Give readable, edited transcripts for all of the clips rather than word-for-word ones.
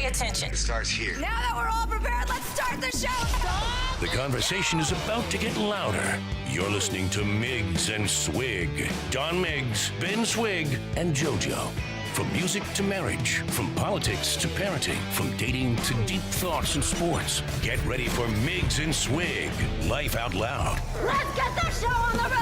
pay attention. It starts here. Now that we're all prepared, let's start the show. The conversation is about to get louder. You're listening to Miggs and Swig. Don Miggs, Ben Swig, and JoJo. From music to marriage, from politics to parenting, from dating to deep thoughts and sports. Get ready for Miggs and Swig. Life out loud. Let's get the show on the road.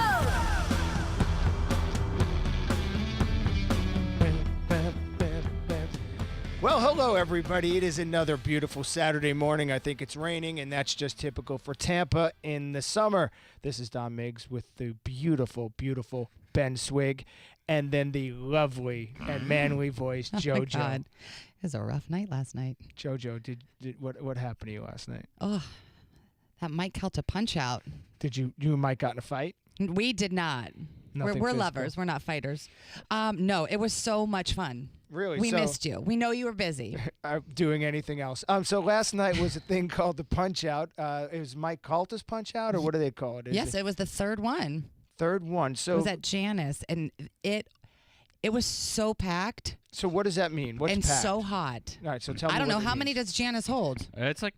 Well, hello, everybody. It is another beautiful Saturday morning. I think it's raining, and that's just typical for Tampa in the summer. This is Don Miggs with the beautiful, beautiful Ben Swig, and then the lovely and manly voice, JoJo. Oh, my God. It was a rough night last night. JoJo, what happened to you last night? Oh, that Calta punch out. Did you and Mike got in a fight? We did not. We're physical? lovers. We're not fighters. No, it was so much fun. Really? We missed you. We know you were busy. Doing anything else. So last night was a thing called the Punch Out. It was Mike Calta's Punch Out, or what do they call it? Yes, it was the third one. Third one. So it was at Janice, and it was so packed. So what does that mean? What's and packed? so hot. All right, so tell me. I don't know what it how means. many does Janice hold. It's like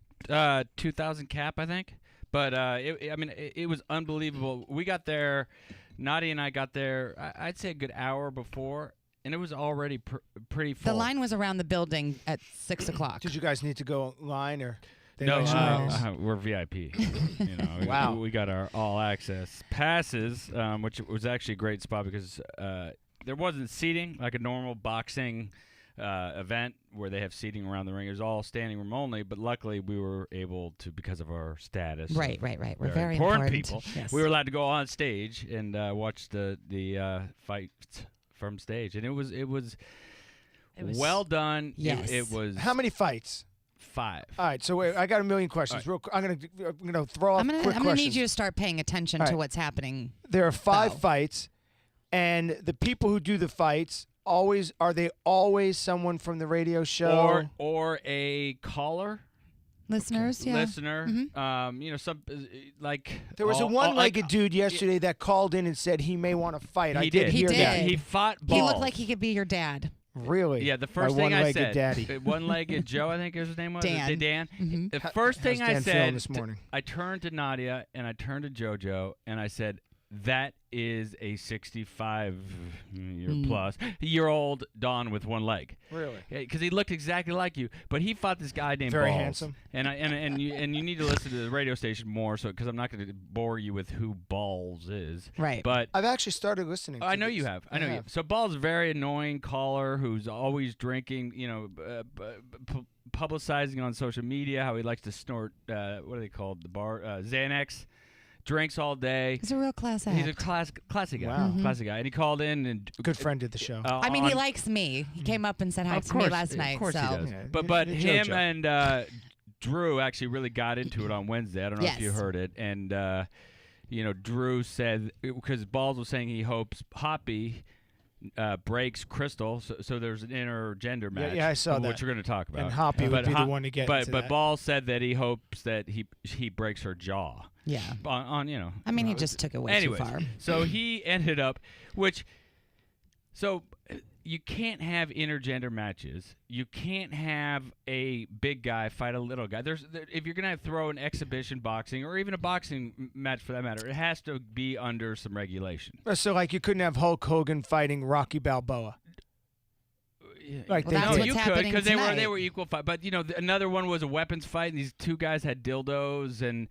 2,000 cap, I think. But it was unbelievable. We got there. Nadia and I got there. I'd say a good hour before. And it was already pretty full. The line was around the building at 6 o'clock. Did you guys need to go line or? No, we're VIP. Wow. We got our all access passes, which was actually a great spot because there wasn't seating like a normal boxing event where they have seating around the ring. It was all standing room only, but luckily we were able to, because of our status. Right. We're very important people. Yes. We were allowed to go on stage and watch the fight from stage, and it was well done. Yes. It was. How many fights? 5. All right, so wait, I got a million questions. Right. I'm gonna throw off quick questions. I'm gonna need you to start paying attention All to right. what's happening. There are 5 fights, and the people who do the fights are they always someone from the radio show or a caller? Listeners, yeah. Listener, Mm-hmm. some like there was a one-legged dude yesterday that called in and said he may want to fight. I did hear that. He fought balls. He looked like he could be your dad. Really? Yeah, the first My thing I one-legged said, daddy. One-legged Joe, I think his name was. Dan. Dan. Mm-hmm. The first thing How's I Dan feeling said, this morning? I turned to Nadia and I turned to JoJo and I said, that is a 65-year-plus-year-old Don with one leg. Really? Because he looked exactly like you, but he fought this guy named Very Balls. handsome. And you need to listen to the radio station more, because I'm not going to bore you with who Balls is. Right. But I've actually started listening. I know you have. I know you have. So Balls is a very annoying caller who's always drinking. Publicizing on social media how he likes to snort. What are they called? The bar Xanax. Drinks all day. He's a real class act. He's a classic guy. Wow. Mm-hmm. Classic guy. And he called in and Good friend of the show. I mean, he likes me. He came up and said hi to me last night. Of course so. he does. Yeah, But you're him JoJo. and Drew actually really got into it on Wednesday. I don't know if you Yes. heard it. And Drew said, because Balls was saying he hopes Hoppy breaks Crystal, so there's an intergender match. Yeah, I saw that. Which we're going to talk about. And Hoppy would be the one to get into But that. Balls said that he hopes that he breaks her jaw. Yeah. On I mean, he just took it way Anyways, too far. so he ended up, so you can't have intergender matches. You can't have a big guy fight a little guy. If you're gonna throw an exhibition boxing or even a boxing match for that matter, it has to be under some regulation. So like you couldn't have Hulk Hogan fighting Rocky Balboa. Like Well, that's No, what's you could happening because tonight. they were equal fight. But another one was a weapons fight, and these two guys had dildos and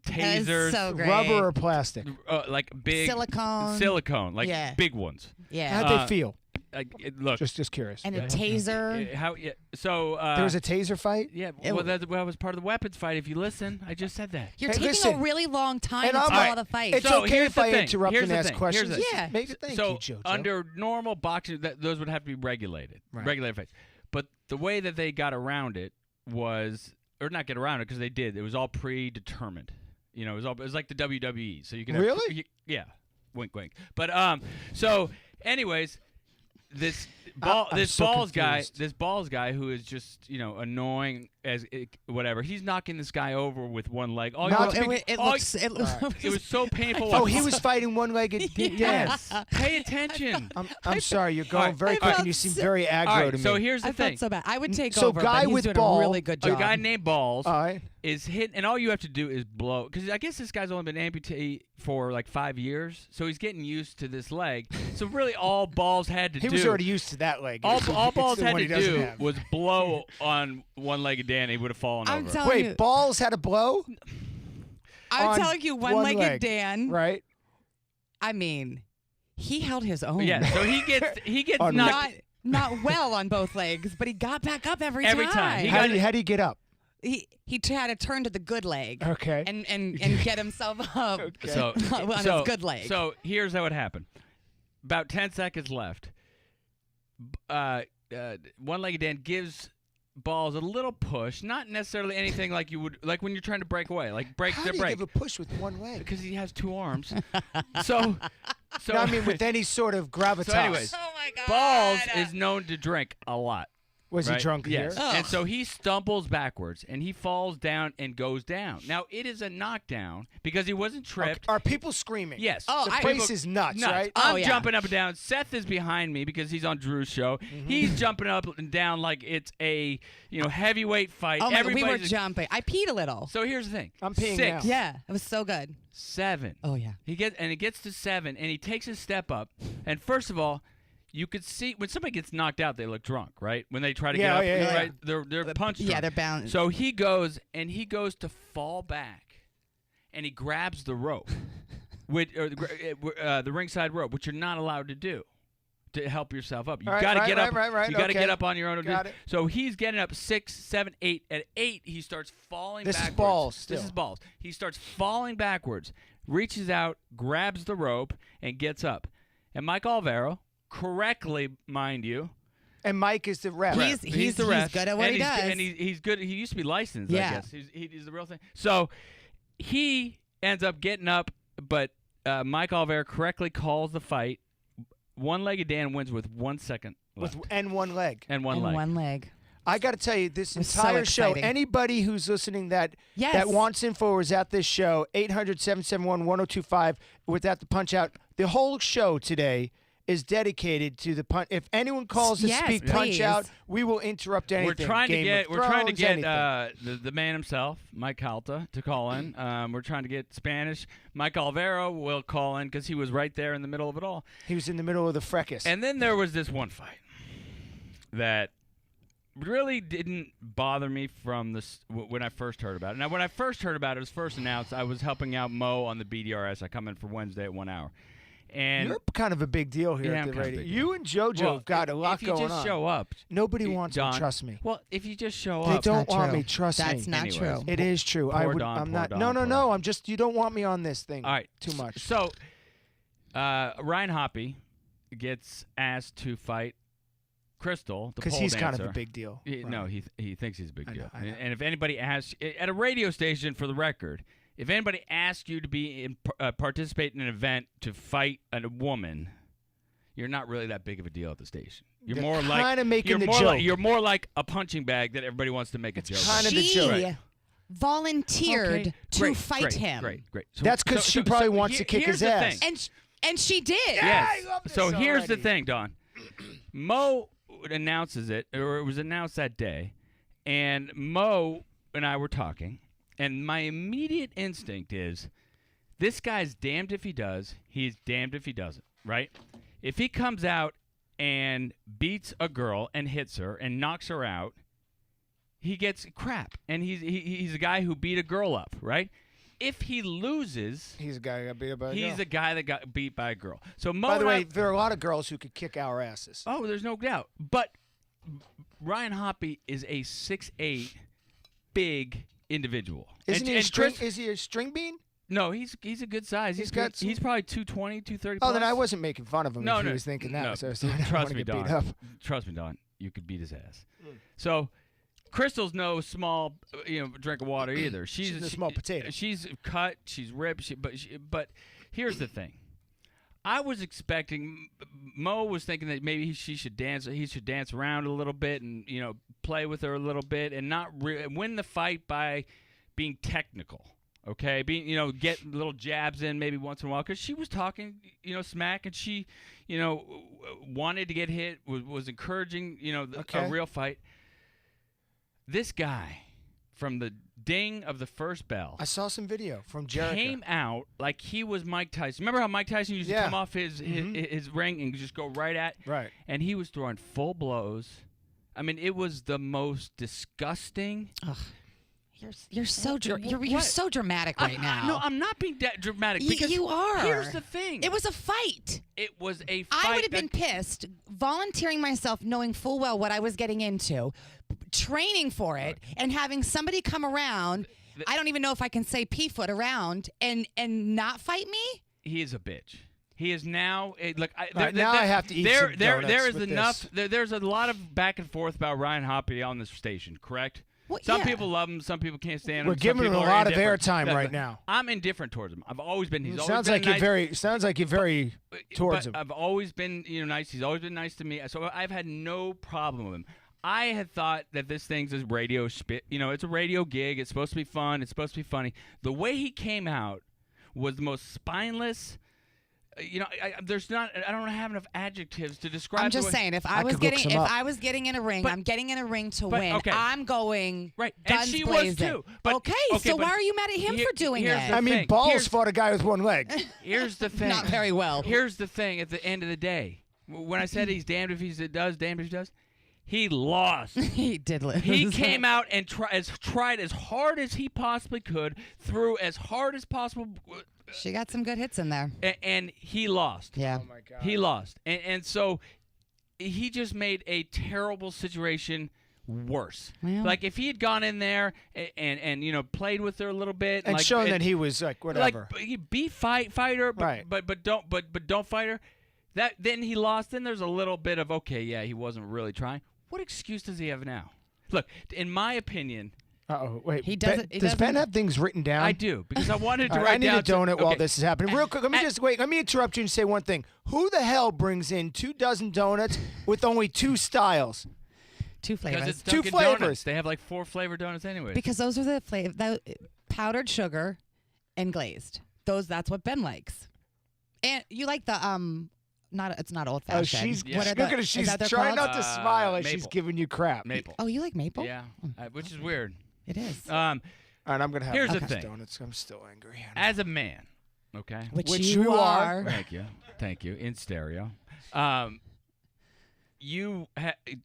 tasers, so great. Rubber or plastic? like big Silicone, like Yeah. big ones. Yeah. How'd they feel? Look, Just curious. And a taser. how? Yeah, so There was a taser fight? yeah. Well, that was part of the weapons fight. If you listen, I just said that. You're Hey, taking listen, a really long time and to I'm- tell All all the fights. It's So okay here's if the I thing. interrupt Here's and the ask thing. questions. Here's the- Yeah. Thank So you, JoJo. under normal boxing, those would have to be regulated, regulated fights. But the way that they got around it was, or not get around it because they did. It was all predetermined. It was like the WWE. So you can Really? yeah, wink, wink. But so anyways. This This so balls confused. guy who is just annoying as whatever. He's knocking this guy over with one leg. It was so painful. Oh, he was fighting one-legged Dan. Yes. Pay attention. I'm sorry, you're going very quick, and you seem very aggro to me. So here's the I thing. felt so bad. I would take So over, guy but he's with doing ball- a really good job. A guy named Balls All right. is hit, and all you have to do is blow. Because I guess this guy's only been amputee for like 5 years, so he's getting used to this leg. So really, all Balls had to do. He was already used to that leg. All It's Balls the had one to he doesn't do have. was blow on one-legged Dan. He would have fallen I'm over. telling you. Wait, Balls had a blow? I'm on telling you, one one-legged leg, Dan. Right? I mean, he held his own. Yeah. So he gets On knocked Not well on both legs, but he got back up every time. Every time. How did he get up? He had to turn to the good leg. Okay. And get himself up So on his good leg. So here's how it happened. About 10 seconds left. One-legged Dan gives Balls a little push, not necessarily anything like you would like when you're trying to break away, like break How the do you break. give a push with one leg? Because he has 2 arms. so No, I mean with any sort of gravitas. So anyways, oh my God. Balls is known to drink a lot. Was right? he drunk Yes. here? And so he stumbles backwards and he falls down and goes down. Now it is a knockdown because he wasn't tripped. Are people screaming? Yes. Oh, The place is nuts, right? I'm Oh, yeah. jumping up and down. Seth is behind me because he's on Drew's show. He's jumping up and down like it's a heavyweight fight. Oh my God, we were Everybody's jumping. I peed a little. So here's the thing. I'm peeing 6, now. Yeah, it was so good. 7. Oh yeah. It gets to 7 and he takes a step up. And first of all, you could see when somebody gets knocked out, they look drunk, right? When they try to get up, right? They're punch drunk. Yeah, they're bound. So he goes to fall back, and he grabs the rope, the ringside rope, which you're not allowed to do to help yourself up. You got to get up. Right. You got to Okay. get up on your own. Got it. So he's getting up 6, 7, 8. At 8, he starts falling This is backwards. Balls still. This is Balls. He starts falling backwards, reaches out, grabs the rope, and gets up. And Mike Alvaro, correctly, mind you. And Mike is the ref. He's the ref. good at what and he does. And he's good. He used to be licensed, I Yeah. guess. He's the real thing. So he ends up getting up, but Mike Alvaro correctly calls the fight. One-legged Dan wins with 1 second left. and one leg. And one leg. One leg. I got to tell you, this was so entire show, exciting. anybody who's listening that Yes. wants info or is at this show, 800-771-1025, without the punch out, the whole show today is dedicated to the punch. If anyone calls to Yes, speak punch please. out, we will interrupt anything. We're trying to Game get of Thrones, anything. the man himself, Mike Calta, to call in. We're trying to get Spanish. Mike Alvaro will call in because he was right there in the middle of it all. He was in the middle of the fracas. And then there was this one fight that really didn't bother me from when I first heard about it. Now, when I first heard about it, it was first announced. I was helping out Mo on the BDRS. I come in for Wednesday at 1 hour. And You're kind of a big deal here Yeah, at I'm the kind of a radio. big You and JoJo well, have got a lot going on. If you just show up, Nobody wants Don, me, trust me. Well, if you just show They up, don't not want true. me, trust me. That's not Anyways. true. It is true. Poor I'm Don, not. poor No, Don, no. poor I'm just. You don't want me on this thing. All right, Too much. So, Ryan Hoppy gets asked to fight Crystal, the Because pole he's kind of dancer. a big deal. No, Right. he thinks he's a big I deal. know, I know. And if anybody asks at a radio station, for the record, if anybody asks you to be participate in an event to fight a woman, you're not really that big of a deal at the station. You're They're more like kinda making you're the more joke. Like, you're more like a punching bag that everybody wants to make a joke. kind of the She joke. volunteered Okay, to great, fight great, him. Great. So, That's 'cause she probably wants to kick here's his the ass. thing. And she did. Yes. I love this So here's the already. thing, Don. Mo announces it, or it was announced that day, and Mo and I were talking, and my immediate instinct is, this guy's damned if he does, he's damned if he doesn't, right? If he comes out and beats a girl and hits her and knocks her out, he gets crap, and he's a guy who beat a girl up, right? If he loses, He's a guy who got beat up by a he's girl. a guy that got beat by a girl. So Mo By the and I- way, there are a lot of girls who could kick our asses. oh, there's no doubt. But Ryan Hoppy is a 6'8", big individual. Isn't he a and string? Chris- Is he a string bean? No, he's a good size. He's got some- he's probably 220, 230. Oh, then plus. I wasn't making fun of him No, if no, he was thinking that. no. So I was saying, I don't Trust wanna me, get beat Don. up. Trust me, Don. You could beat his ass. So, Crystal's no small, drink of water either. She's a small potato. She's cut. She's ripped. But here's the thing. I was expecting Mo was thinking that maybe he should dance around a little bit and play with her a little bit and not win the fight by being technical. Okay, get little jabs in maybe once in a while because she was talking smack and she wanted to get hit, was encouraging a real fight. This guy, from the ding of the first bell, I saw some video from Jericho. Came out like he was Mike Tyson. Remember how Mike Tyson used to come off his ring and just go right at? Right. And he was throwing full blows. I mean, it was the most disgusting. Ugh. You're so dramatic right now. No, I'm not being dramatic because you are. Here's the thing. It was a fight. It was a fight. I would have been pissed, volunteering myself, knowing full well what I was getting into, training for it, and having somebody come around. I don't even know if I can say pea-foot around and not fight me. He is a bitch. He is now. Look, now I have to eat some donuts there is with enough. There's a lot of back and forth about Ryan Hoppe on this station. Correct. Well, some people love him. Some people can't stand him. We're giving him a lot of airtime right now. I'm indifferent towards him. I've always been. He's sounds always been like nice. you're very towards him. I've always been nice. He's always been nice to me. So I've had no problem with him. I had thought that this thing's a radio spit. It's a radio gig. It's supposed to be fun. It's supposed to be funny. The way he came out was the most spineless. There's not. I don't have enough adjectives to describe. I'm just saying, if I was getting in a ring, I'm getting in a ring to win. Okay. I'm going right, guns and she blazing. was too. But, so why are you mad at him for doing it? I mean, Balls fought a guy with one leg. Here's the thing. Not very well. Here's the thing. At the end of the day, when I said he's damned if he does, damned if he does, he lost. He did lose. He came out and tried as hard as he possibly could, threw as hard as possible. She got some good hits in there. And he lost. Yeah. Oh, my God. He lost. And so he just made a terrible situation worse. Well, like if he had gone in there and played with her a little bit and shown that he was like whatever. Like be fighter, but, right. but don't fight her. Then he lost. Then there's a little bit of he wasn't really trying. What excuse does he have now? Look, in my opinion. Wait. Does Ben have things written down? I do because I wanted to write I need down. a donut while this is happening. Real quick, let me interrupt you and say one thing. Who the hell brings in 24 donuts with only 2 styles? 2 flavors. Because it's 2 Dunkin' flavors. Donuts. They have like 4 flavored donuts anyway. Because those are the flavor, powdered sugar and glazed. That's what Ben likes. And you like the it's not old fashioned. Look at her. She's trying not to smile as maple. she's giving you crap. Maple. Oh, you like maple? Yeah, which is weird. It is. All right, I'm gonna have Here's the these thing. donuts. I'm still angry. As a man, okay, Which you are. Thank you. In stereo, you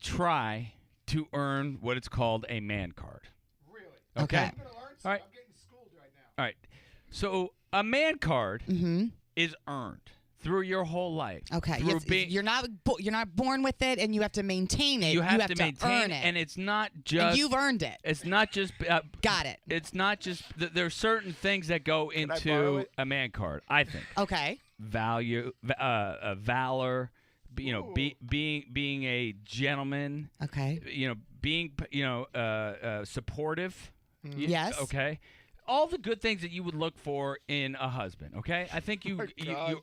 try to earn what it's called a man card. Really? Okay. I'm gonna learn something. All right. I'm getting schooled right now. All right. So a man card Mm-hmm. is earned through your whole life. Okay. Through You're not born with it, and you have to maintain it. You have to maintain earn it, and it's not just. and you've earned it. It's not just. Got it. It's not just. There are certain things that go I borrow into it? a man card. I think Okay. valor. Being a gentleman. Okay. Being supportive. Yes. Okay. All the good things that you would look for in a husband. Okay. I think you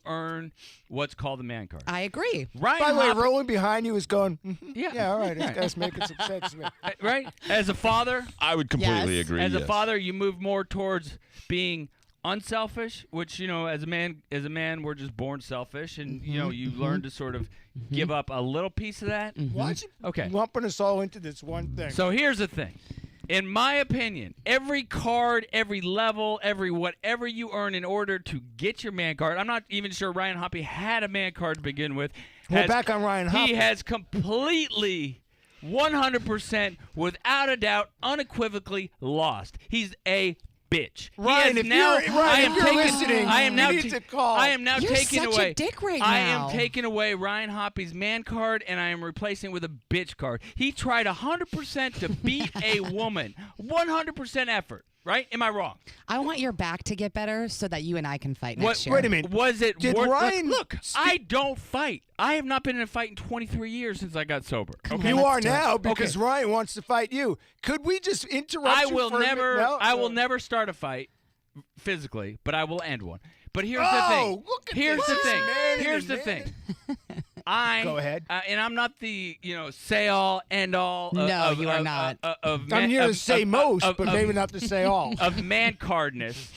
earn what's called the man card. I agree. Ryan By the way, Hoppe- rolling behind you is going. Yeah. Yeah. All right. This guy's making some sense to me. Right. As a father. I would completely Yes. agree. As a yes. father, you move more towards being unselfish, which as a man, we're just born selfish, and you learn to sort of give up a little piece of that. Why is you Okay. lumping us all into this one thing? So here's the thing. In my opinion, every card, every level, every whatever you earn in order to get your man card. I'm not even sure Ryan Hoppe had a man card to begin with. We're back on Ryan Hoppe. He has completely 100%, without a doubt, unequivocally lost. He's a bitch. Ryan, if you're listening, you need to call. I am now You're taking such away. a dick right I now. am taking away Ryan Hoppe's man card, and I am replacing it with a bitch card. He tried 100% to beat a woman. 100% effort. Right? Am I wrong? I want your back to get better so that you and I can fight next year. Wait a minute. Was it Did worth Ryan Look, I don't fight. I have not been in a fight in 23 years since I got sober. Come Okay. on, You let's are do it. now because Okay. Ryan wants to fight you. Could we just interrupt I you will for a minute? never No? I will never start a fight physically, but I will end one. But here's the thing. Look at Here's this. the thing. Man Here's the man. thing. Go ahead. And I'm not the say all end all. No, you are not. I'm here to say most, but maybe not to say all. Of man cardness.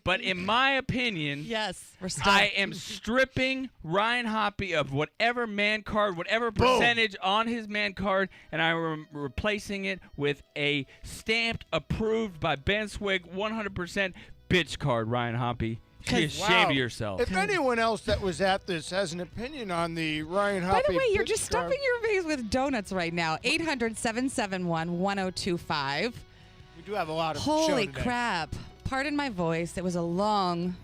But in my opinion, Yes, we're I am stripping Ryan Hoppy of whatever man card, whatever percentage on his man card, and I'm replacing it with a stamped, approved by Ben Swig, 100% bitch card, Ryan Hoppy. Be ashamed of yourself. If anyone else that was at this has an opinion on the Ryan Hoppy. By the way, you're bitch just card- stuffing your face with donuts right now. 800-771-1025. We do have a lot of show Holy today. crap. Pardon my voice. It was a long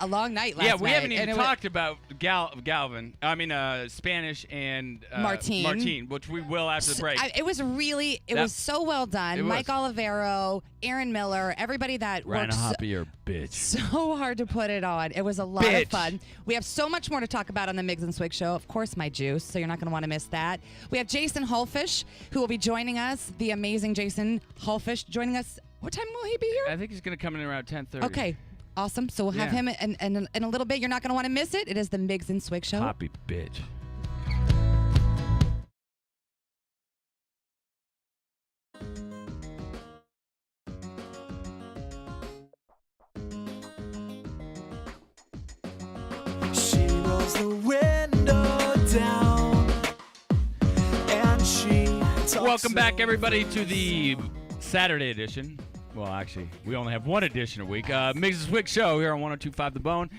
night last night. Yeah, we haven't and even it was- talked about Galvin. I mean, Spanish and Martine, which we will after the break. It was really, it was so well done. It was. Mike Olivero, Aaron Miller, everybody that Ryan worked Hoppy, you're a bitch. so hard to put it on. It was a lot of fun. We have so much more to talk about on the Miggs and Swig Show. Of course, my juice, so you're not going to want to miss that. We have Jason Hulfish, who will be joining us, the amazing Jason Hulfish, joining us. What time will he be here? I think he's going to come in around 10:30. Okay. Awesome. So we'll have him in a little bit. You're not going to want to miss it. It is the Miggs and Swig Show. Hoppy bitch. She rolls the window down and she talks. Welcome back, everybody, to the Saturday edition. Well, actually, we only have one edition a week. Miggs and Swig Show here on 102.5 The Bone.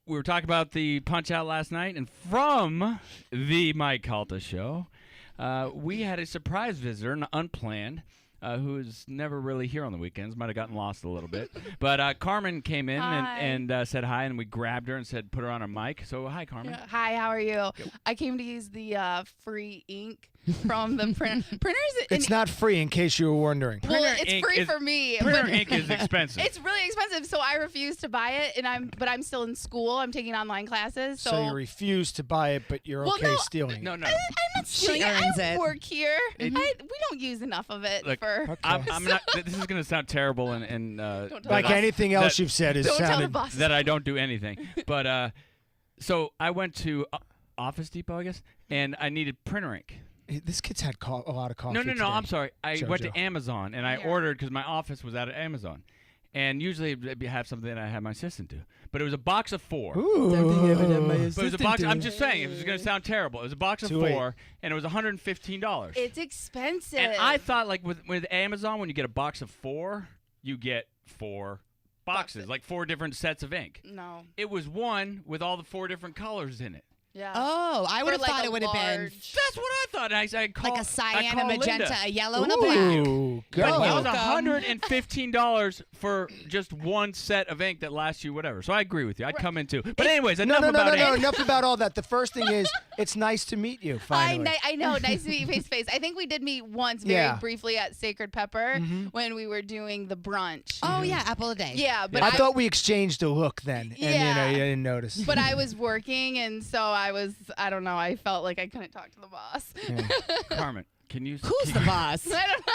We were talking about the Punch-Out last night, and from the Mike Calta show, we had a surprise visitor, an unplanned, who is never really here on the weekends. Might have gotten lost a little bit. But Carmin came in and said hi, and we grabbed her and said put her on our mic. So, hi, Carmin. Yeah. Hi, how are you? I came to use the free ink from the printers. It's not free, in case you were wondering. Well, Printer it's ink free is- for me. Printer but ink is expensive. It's really expensive, so I refuse to buy it. But I'm still in school. I'm taking online classes. So you refuse to buy it, but you're okay stealing it. No. I'm not stealing it. earns I it. work here. We don't use enough of it Look, for. I'm not. This is going to sound terrible, and Don't tell Like the boss. anything else that- you've said has Don't tell the sounded. boss. that I don't do anything. But so I went to Office Depot, I guess, and I needed printer ink. This kid's had a lot of coffee. No. today. I'm sorry. I went to Jojo. Amazon and I Yeah. ordered because my office was out of Amazon, and usually it'd have something that I had my assistant do. But it was a box of 4. Ooh. But it was a box. I'm just saying, it was going to sound terrible. It was a box of Too late. 4, and it was $115. It's expensive. And I thought, like with Amazon, when you get a box of 4, you get 4 boxes, like 4 different sets of ink. No. It was one with all the 4 different colors in it. Yeah. Oh, I would have Or like thought a it would have been large- That's what I thought. I called, like a I cyan, a called magenta, Linda. a yellow, and a black. Ooh, But it was go. Welcome. $115 for just one set of ink that lasts you whatever. So I agree with you. I'd come in too. But anyways, No, enough no, about ink. enough about all that. The first thing is, it's nice to meet you, finally. I know. Nice to meet you face to face. I think we did meet once very Yeah. briefly at Sacred Pepper when we were doing the brunch. Oh, yeah, apple a day. Yeah, but I thought we exchanged a look then, and Yeah. you didn't notice. but I was working, and so I don't know, I felt like I couldn't talk to the boss. Carmen, can you? Who's the boss? I don't know.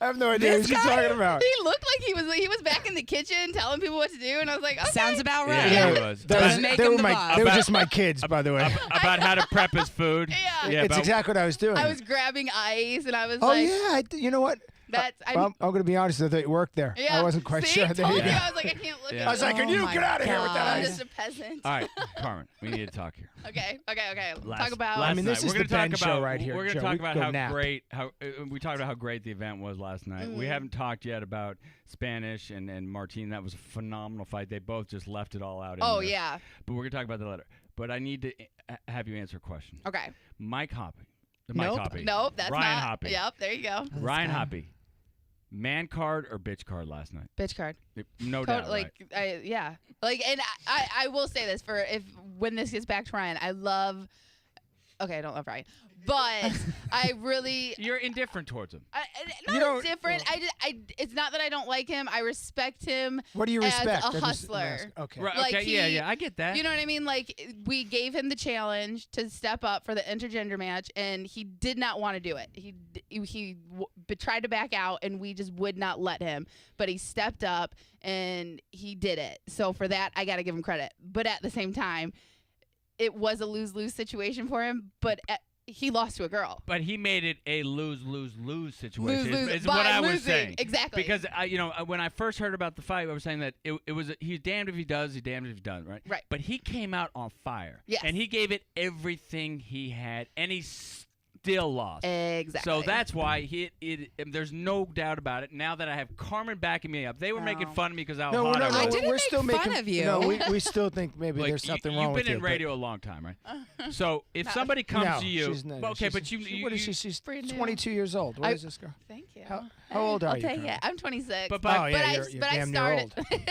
I have no idea what you're talking about. He looked like he was back in the kitchen telling people what to do, and I was like, okay. Sounds about right. Yeah, it was. That About- was- Make they him were the my, boss. they were just my kids, by the way. about how to prep his food. Yeah. It's about- exactly what I was doing. I was grabbing ice, and I was Oh like, yeah, you know what? that's Well, I'm going to be honest. I thought you worked there. yeah. I wasn't quite See? sure. Told There you you. go. I was like, I can't look Yeah. at I was like, Oh "Can you my get out of here with that I'm God. ice?" just a peasant. All right, Carmen, we need to talk here. Okay. Last- Talk about. last I mean, this night. is We're the gonna talk Ben show about- right here, We're going Joe. to talk We about can go how nap. great we talked about how great the event was last night. We haven't talked yet about Spanish and Martine. That was a phenomenal fight. They both just left it all out. in Oh there. yeah. But we're going to talk about the letter. But I need to have you answer a question. Okay. Mike Hoppy. Nope. Hoppy. Nope. That's Ryan not. Hoppy. Yep. There you go. Ryan Hoppy. Man card or bitch card last night? Bitch card. No doubt. Like right? yeah. Like, and I will say this when this gets back to Ryan, I love. Okay, I don't love Ryan, But I really You're indifferent towards him. not different. It's not that I don't like him. I respect him. What do you respect? As a hustler. Okay. Right, Like okay, yeah, I get that. You know what I mean? Like, we gave him the challenge to step up for the intergender match, and he did not want to do it. He tried to back out, and we just would not let him. But he stepped up, and he did it. So for that, I got to give him credit. But at the same time, it was a lose-lose situation for him. But he lost to a girl. But he made it a lose-lose-lose situation. Lose-lose is by what I was losing. saying. Exactly. Because when I first heard about the fight, I was saying that it was he's damned if he does, he's damned if he doesn't, right? Right. But he came out on fire. Yes. And he gave it everything he had, and he still lost. Exactly. So that's why there's no doubt about it. Now that I have Carmin backing me up, they were making fun of me because how hot I was. I didn't we're make still fun making of you. No, we still think maybe Like, there's something wrong with you. You've been in radio a long time, right? So if somebody comes No, to you, she's not. well, okay, She's- but you, what is she? She's Brand new. 22 years old. What is this girl? Thank you. How old are I'll you? take Carmin? it. I'm 26. But Oh, yeah, I, you're but I damn near started. old.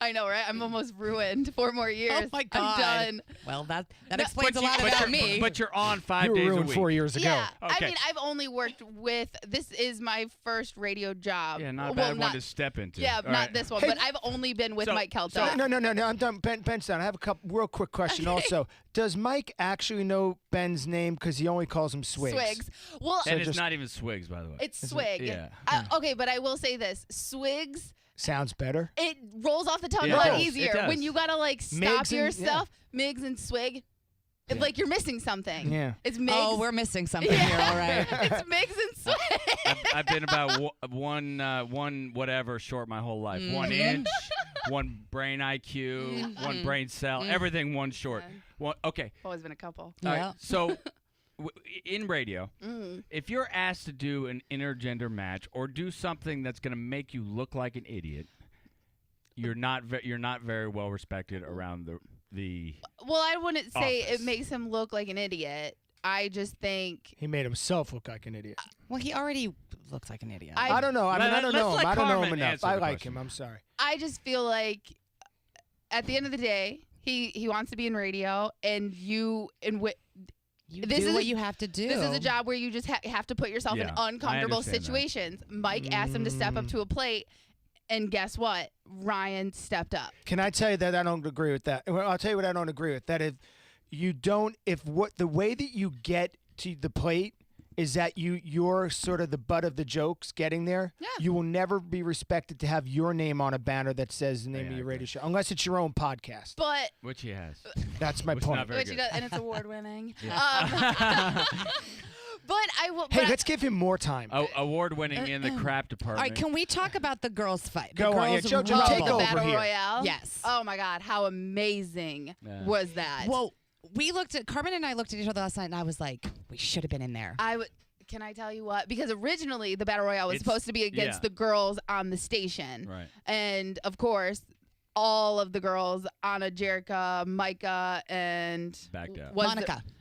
I know, right? I'm almost ruined. 4 more years. Oh my God. I'm done. Well, that No, explains a but lot you- about me. But you're on 5 You were days a ruined week. 4 years ago. Yeah, Okay. I mean, I've only worked with. This is my first radio job. Yeah, not a well, bad one to step into. Yeah, All not right. this one, Hey, but I've only been with so- Mike Calta. No, I'm done. Ben's done. I have a couple real quick question also. Does Mike actually know Ben's name because he only calls him Swigs? Swigs. Well, And it's just- not even Swigs, by the way. it's Swig. Yeah. Okay, but I will say this: Swigs. Sounds better. It rolls off the tongue Yeah, a it lot does. It easier does. when you gotta like stop Migs your and- yeah. stuff. Migs and Swig. It's like you're missing something. Yeah. It's Migs. Oh, we're missing something Yeah. here, all right. It's Migs and Swig. I've been about one whatever short my whole life. Mm-hmm. 1 inch, one brain IQ, one brain cell, everything one short. One, okay. Always been a couple. All right, Yeah. so in radio, Mm. if you're asked to do an intergender match or do something that's going to make you look like an idiot, you're not very well respected around the Well, I wouldn't say Office. it makes him look like an idiot. I just think He made himself look like an idiot. Well, he already looks like an idiot. I don't know. I mean, I don't let's know him. let I don't know him Carmin enough. answer I the like question. him. I'm sorry. I just feel like at the end of the day, he wants to be in radio, and you this do is what a- you have to do. this is a job where you just have to put yourself in Yeah, I uncomfortable understand that. situations. Mike asked him to step up to a plate, and guess what? Ryan stepped up. Can I tell you that I don't agree with that? Well, I'll tell you what I don't agree with. That the way that you get to the plate is that you're sort of the butt of the jokes getting there. Yeah. You will never be respected to have your name on a banner that says the name Yeah, of your I radio agree. show, unless it's your own podcast. But which he has. That's my Which point. not very which he good. does, and it's award winning. Yeah. But I will. Hey, but let's give him more time. Award winning in the crap all department. right, can we talk about the girls' fight? Go the on, yeah, girls' Jojo, take rumble. the over battle here. royale. Yes. Oh my God, how amazing Yeah. was that? Well, Carmen and I looked at each other last night, and I was like, we should have been in there. I would. Can I tell you what? Because originally the battle royale was It's- supposed to be against yeah. the girls on the station, Right. and of course, all of the girls, Anna, Jerica, Micah, and Backed out. was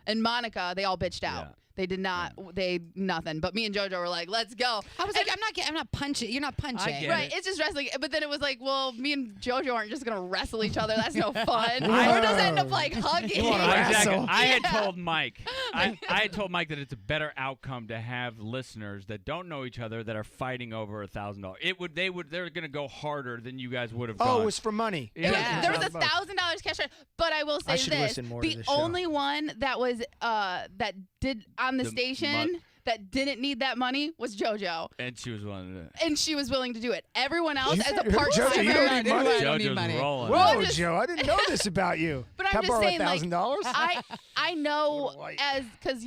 Monica. they all bitched out. Yeah. They did not. They nothing. But me and JoJo were like, "Let's go." I was like, I'm not punching. You're not punching. get Right, it. it's just wrestling. But then it was like, well, me and JoJo aren't just gonna wrestle each other. That's no fun. Whoa. Or just end up like hugging. You wanna Exactly. wrestle. I had told Mike. I had told Mike that it's a better outcome to have listeners that don't know each other that are fighting over $1,000. They're gonna go harder than you guys would have Oh, gone. it was for money. Yeah. There was $1,000 cash. But I will say I should this: listen more to the this show. only one that was that did on the The station that didn't need that money was JoJo, and she was willing to do it. and she was willing to do it. Everyone else, You as a said- part JoJo, you don't timer, need money? I don't need JoJo's money. rolling. Whoa, I'm just- Joe! I didn't know this about you. But I'm Can I just borrow saying, like, $1,000? I know What a light. because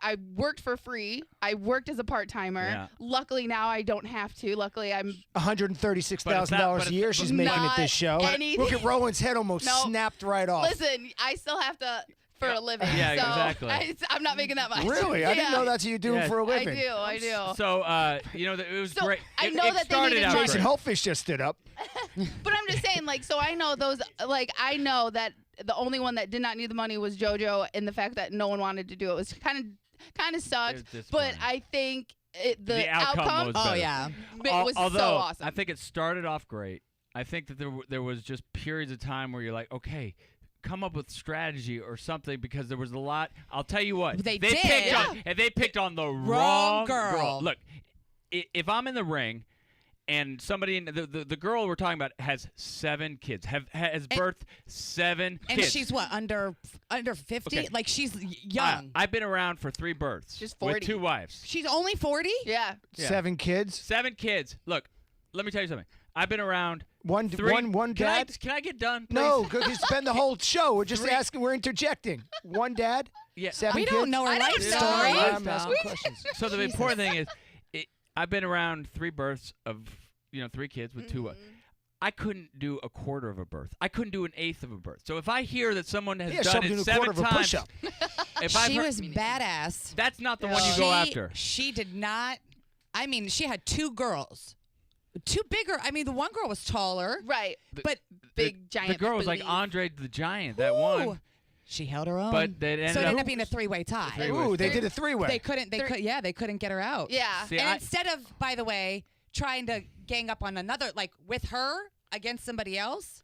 I worked for free. I worked as a part timer. Yeah. Luckily now I don't have to. Luckily I'm $136,000 a year she's making at not this show. anything. Look at Rowan's head almost No. snapped right off. listen. I still have to for a living. Yeah, so exactly. I'm not making that much. Really? I didn't Yeah. know that's what you do Yeah. for a I living. do. So it was So, great. I It- know it that they started needed out money. Jason great. Hulfish just stood up. But I'm just saying, like, so I know those, like, I know that the only one that did not need the money was JoJo, and the fact that no one wanted to do it was kind of sucked. It was But disappointing. I think the outcome was Oh better. yeah. was Although so awesome. I think it started off great. I think that there was just periods of time where you're like, okay, come up with strategy or something because there was a lot. I'll tell you what. They picked on the wrong girl. Look, if I'm in the ring and somebody in the girl we're talking about has 7 kids, has birthed 7 kids. And she's what, under 50? Okay. Like she's young. I've been around for 3 births. She's 40. With 2 wives. She's only 40? Yeah. 7 kids. 7 kids. Look, let me tell you something. I've been around One 3. one dad. Can I get done? Please? No, because spend the whole show. We're just asking. We're interjecting. One dad. Yeah. 7 We kids. don't know her I don't life know. story. I'm asking questions. So the important thing is, I've been around 3 births of 3 kids with 2. I couldn't do a quarter of a birth. I couldn't do an eighth of a birth. So if I hear that someone has done some it do a 7 quarter of a times, push-up. She was badass. that's not the one you go after. She did not. I mean, she had 2 girls. 2 bigger. I mean, the one girl was taller. Right. But Big giant. The girl was like booties. Andre the Giant. That Ooh, one. she held her own. But that so it ended ended up being a 3-way tie. Ooh, they did a 3-way. They couldn't. They couldn't get her out. Yeah. See, And instead of, by the way, trying to gang up on another, like with her against somebody else,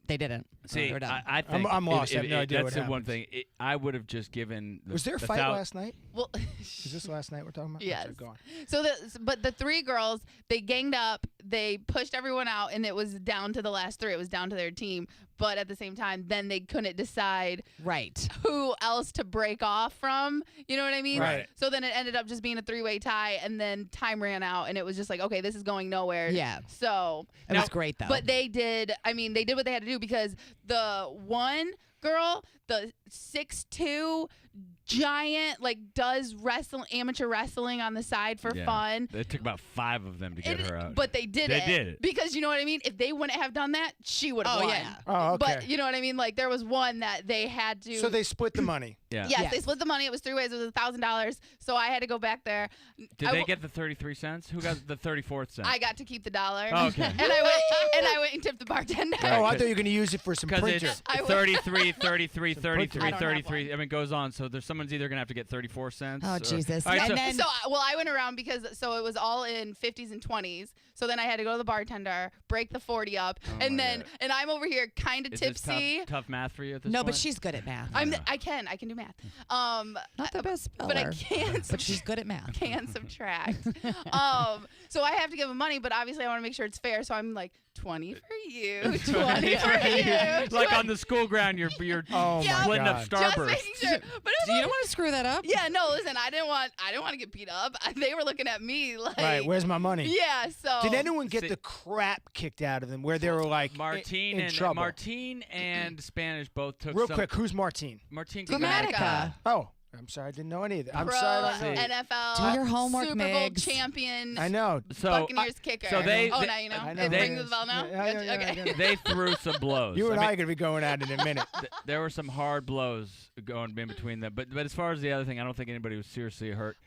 they didn't. See, They were done. I think I'm lost. I have no idea that's what the one happens. thing. I would have just given. Was there a fight last night? Well, Is this last night we're talking about? Yes. Okay, go on. so but the 3 girls, they ganged up, they pushed everyone out, and it was down to the last 3. It was down to their team. But at the same time, then they couldn't decide Right. who else to break off from. You know what I mean? Right. So then it ended up just being a 3-way tie, and then time ran out, and it was just like, okay, this is going nowhere. Yeah. So It was great, though. But they did. I mean, they did what they had to do because the one girl, the 6'2" giant, like does amateur wrestling on the side for fun. It took about 5 of them to get her out. But they did They did it. because you know what I mean. If they wouldn't have done that, she would have Oh, won. yeah. Oh, okay. But you know what I mean. Like there was one that they had to. So they split the money. Yeah. Yes, Yes. they split the money. It was 3 ways. It was $1,000. So I had to go back there. Did they get the 33 cents? Who got the 34th cent? I got to keep the $1. Oh, okay. and I went and tipped the bartender. Oh, I thought you were going to use it for some Because printer. it's I would- 33, 33, 33, I don't have 33. one. I mean, it goes on. So someone's either going to have to get 34 cents. Oh, or- Jesus. All right, And so- then- So, I went around because it was all in 50s and 20s. So then I had to go to the bartender, break the 40 up, Oh and my then God. and I'm over here kind of Is this tipsy. tough math for you at this No, point? but she's good at math. I can do math. Not the best speller. But I can't. But she's good at math. Can subtract. So I have to give him money, but obviously I want to make sure it's fair. So I'm like 20 for you, 20 for you. Like on the school ground, you're Oh, Yeah, my splitting up God. just Starburst. making sure. But it You was don't want to screw that up? yeah, no, listen, I didn't want to get beat up. They were looking at me like, Right, where's my money? yeah. So Did anyone get See- the crap kicked out of them where they were like Martine in trouble? Martine and Spanish both took Real some. quick, who's Martine? Martine Grammatica. Oh, I'm sorry, I didn't know any of that. I'm pro sorry. I don't know. NFL, Do your homework, Super Bowl Miggs. champion, I know. So Buccaneers kicker. so they- oh, they- now you know. I know It who rings it the bell is. now. Yeah, yeah, yeah, okay. I get it. they threw some blows. You and I I mean, are going to be going at it in a minute. there were some hard blows going in between them. But as far as the other thing, I don't think anybody was seriously hurt.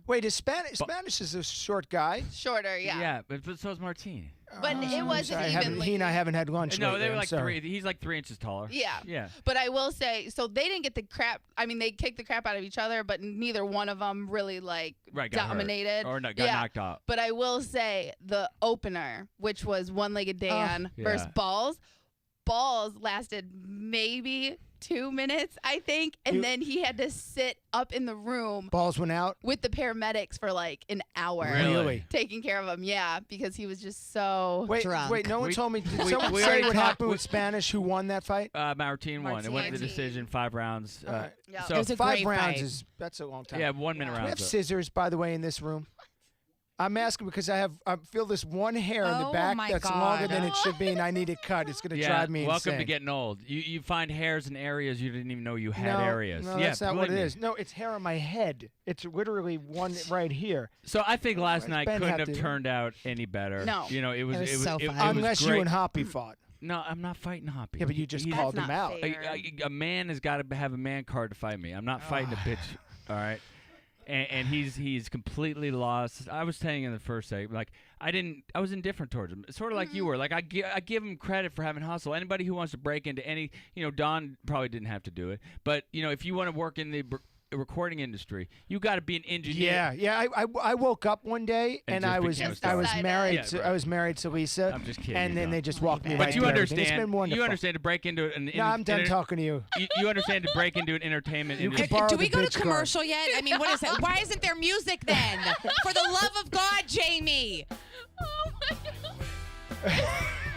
Wait, is Spanish is a short guy? Shorter, yeah. but so is Martine. But it wasn't Sorry, even. he and I haven't had lunch. No, lately, they were I'm like sorry. 3. He's like 3 inches taller. Yeah. Yeah. But I will say, so they didn't get the crap. I mean, they kicked the crap out of each other, but neither one of them really got Got hurt. dominated Or got Yeah. knocked out. But I will say the opener, which was One-Legged Dan versus Yeah. Balls. Balls lasted maybe 2 minutes, I think, and then he had to sit up in the room Balls went out. with the paramedics for like an hour. Really? Taking care of him, yeah, because he was just so. Wait, Drunk. wait. No one We- told me. Did we- someone we say already what talked- happened with Spanish? Who won that fight? Martine won. It went to the Martine. decision, 5 rounds. All right. Yeah. So It was a 5 great rounds fight. is that's a long time. yeah, 1 minute Yeah. Do we have rounds. scissors, by the way, in this room? I'm asking because I feel this one hair in the Oh, back my that's longer God. than it should be, and I need it cut. It's going to drive me welcome insane. to getting old. You find hairs in areas you didn't even know you had no, areas. No, yeah, that's not what it believe me. is. No, it's hair on my head. It's literally one right here. So I think last Right, night Ben couldn't had have to- turned out any better. No. You know, it was It was so fun. Unless you great. and Hoppy fought. No, I'm not fighting Hoppy. Yeah, but you just He's- called That's him not out. fair. A man has got to have a man card to fight me. I'm not fighting a bitch. All right. And he's completely lost. I was saying in the first segment, like I was indifferent towards him. Sort of like you were. Like I give him credit for having hustle. Anybody who wants to break into any, Don probably didn't have to do it. But if you want to work in the recording industry, you got to be an engineer. Yeah. I woke up one day and I was married. Yeah, to, right. I was married to Lisa. I'm just kidding. And then they just walked me But right you through everything. understand. It's been wonderful. You understand to break into an. No, I'm done talking to you. You understand to break into an entertainment You industry. can borrow Do we the go to bitch card. commercial yet? I mean, what is that? Why isn't there music then? For the love of God, Jamie. Oh my God.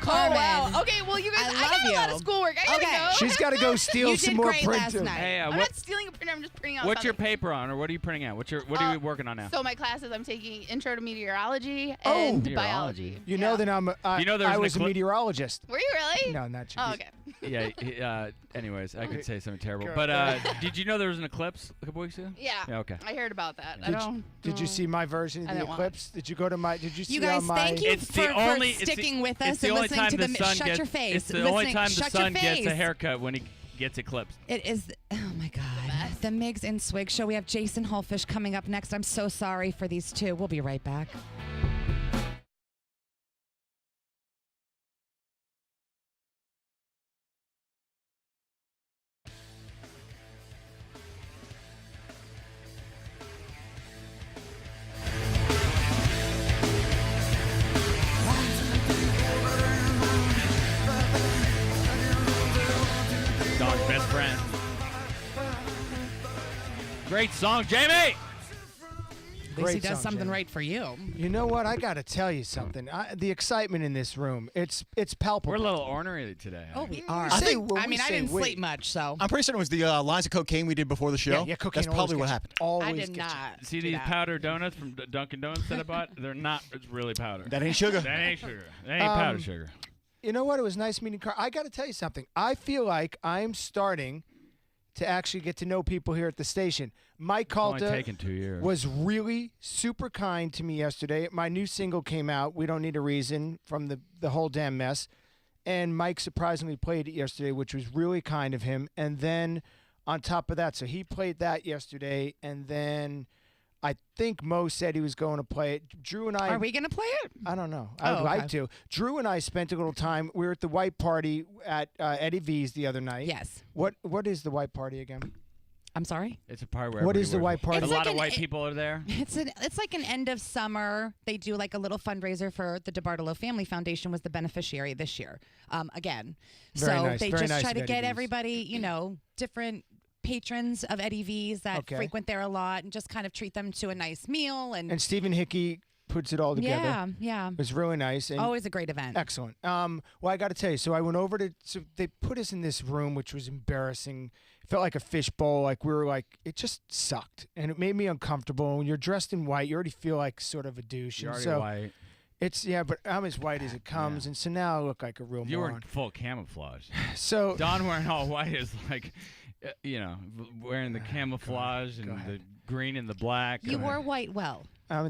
Carmin. Oh, wow. Okay, well, you guys, I I love got a lot you. of schoolwork. I gotta Okay. go. She's got to go steal You some did more great last printers. night. Hey, I'm not stealing a printer. I'm just printing out what's your something. paper on, or what are you printing out? What are you working on now? So my classes, I'm taking Intro to Meteorology Oh. and Meteorology. Biology. You know that You know there's I an was a eclip- meteorologist. Were you really? No, not you. Oh, okay. Yeah. Anyways, I could say something terrible, Go but ahead. did you know there was an eclipse a couple weeks ago? Yeah. Yeah. Okay. I heard about that. Did you see my version I of the don't want- eclipse? Did you go to my? Did you see You guys, on my? thank you It's for, the only. for sticking with it's us the and only listening time to the the sun Shut gets, your face. It's the only Listening- time the shut sun your gets a face. haircut when he gets eclipsed. It is, oh my God, the Migs and Swig show. We have Jason Hulfish coming up next. I'm so sorry for these two. We'll be right back. Dog's best friend. Great song, Jamie. At least he Great does song, something Jamie. right for you. You know what? I got to tell you something. The excitement in this room, it's palpable. We're a little ornery today. Oh, we are. I think- I mean, I didn't wait. sleep much, so. I'm pretty certain it was the lines of cocaine we did before the show. Yeah, cocaine. That's probably always what gets happened. you. Always I did gets you. not. See do these that. powder donuts from Dunkin' Donuts that I bought? They're not. It's really powder. That ain't sugar. That ain't sugar. That ain't powder sugar. You know what? It was nice meeting Carl. I got to tell you something. I feel like I'm starting to actually get to know people here at the station. Mike Only Calta taken 2 years. was really super kind to me yesterday. My new single came out, We Don't Need a Reason, from the whole damn mess. And Mike surprisingly played it yesterday, which was really kind of him. And then on top of that, so he played that yesterday. And then I think Mo said he was going to play it. Drew and I... Are we going to play it? I don't know. I would Oh, like okay. to. Drew and I spent a little time. We were at the white party at Eddie V's the other night. Yes. What is the white party again? I'm sorry? It's a party where What everybody is the wears white party? A It's lot like of an- white people are there. It's like an end of summer. They do like a little fundraiser for the DeBartolo Family Foundation was the beneficiary this year. Again. Very so nice. they Very just nice try of to Eddie get V's. everybody, different patrons of Eddie V's that Okay. frequent there a lot and just kind of treat them to a nice meal and And Stephen Hickey puts it all together. yeah. It was really nice. And Always a great event. excellent. Well, I got to tell you, so I went over to, so they put us in this room, which was embarrassing. It felt like a fishbowl. Like we were like, it just sucked. And it made me uncomfortable. When you're dressed in white, you already feel like sort of a douche. You're And already so white. it's, yeah, but I'm as white as it comes. And so now I look like a real You were moron. full camouflage. So Don wearing all white is like, wearing the camouflage and ahead. the green and the black. You wore white well.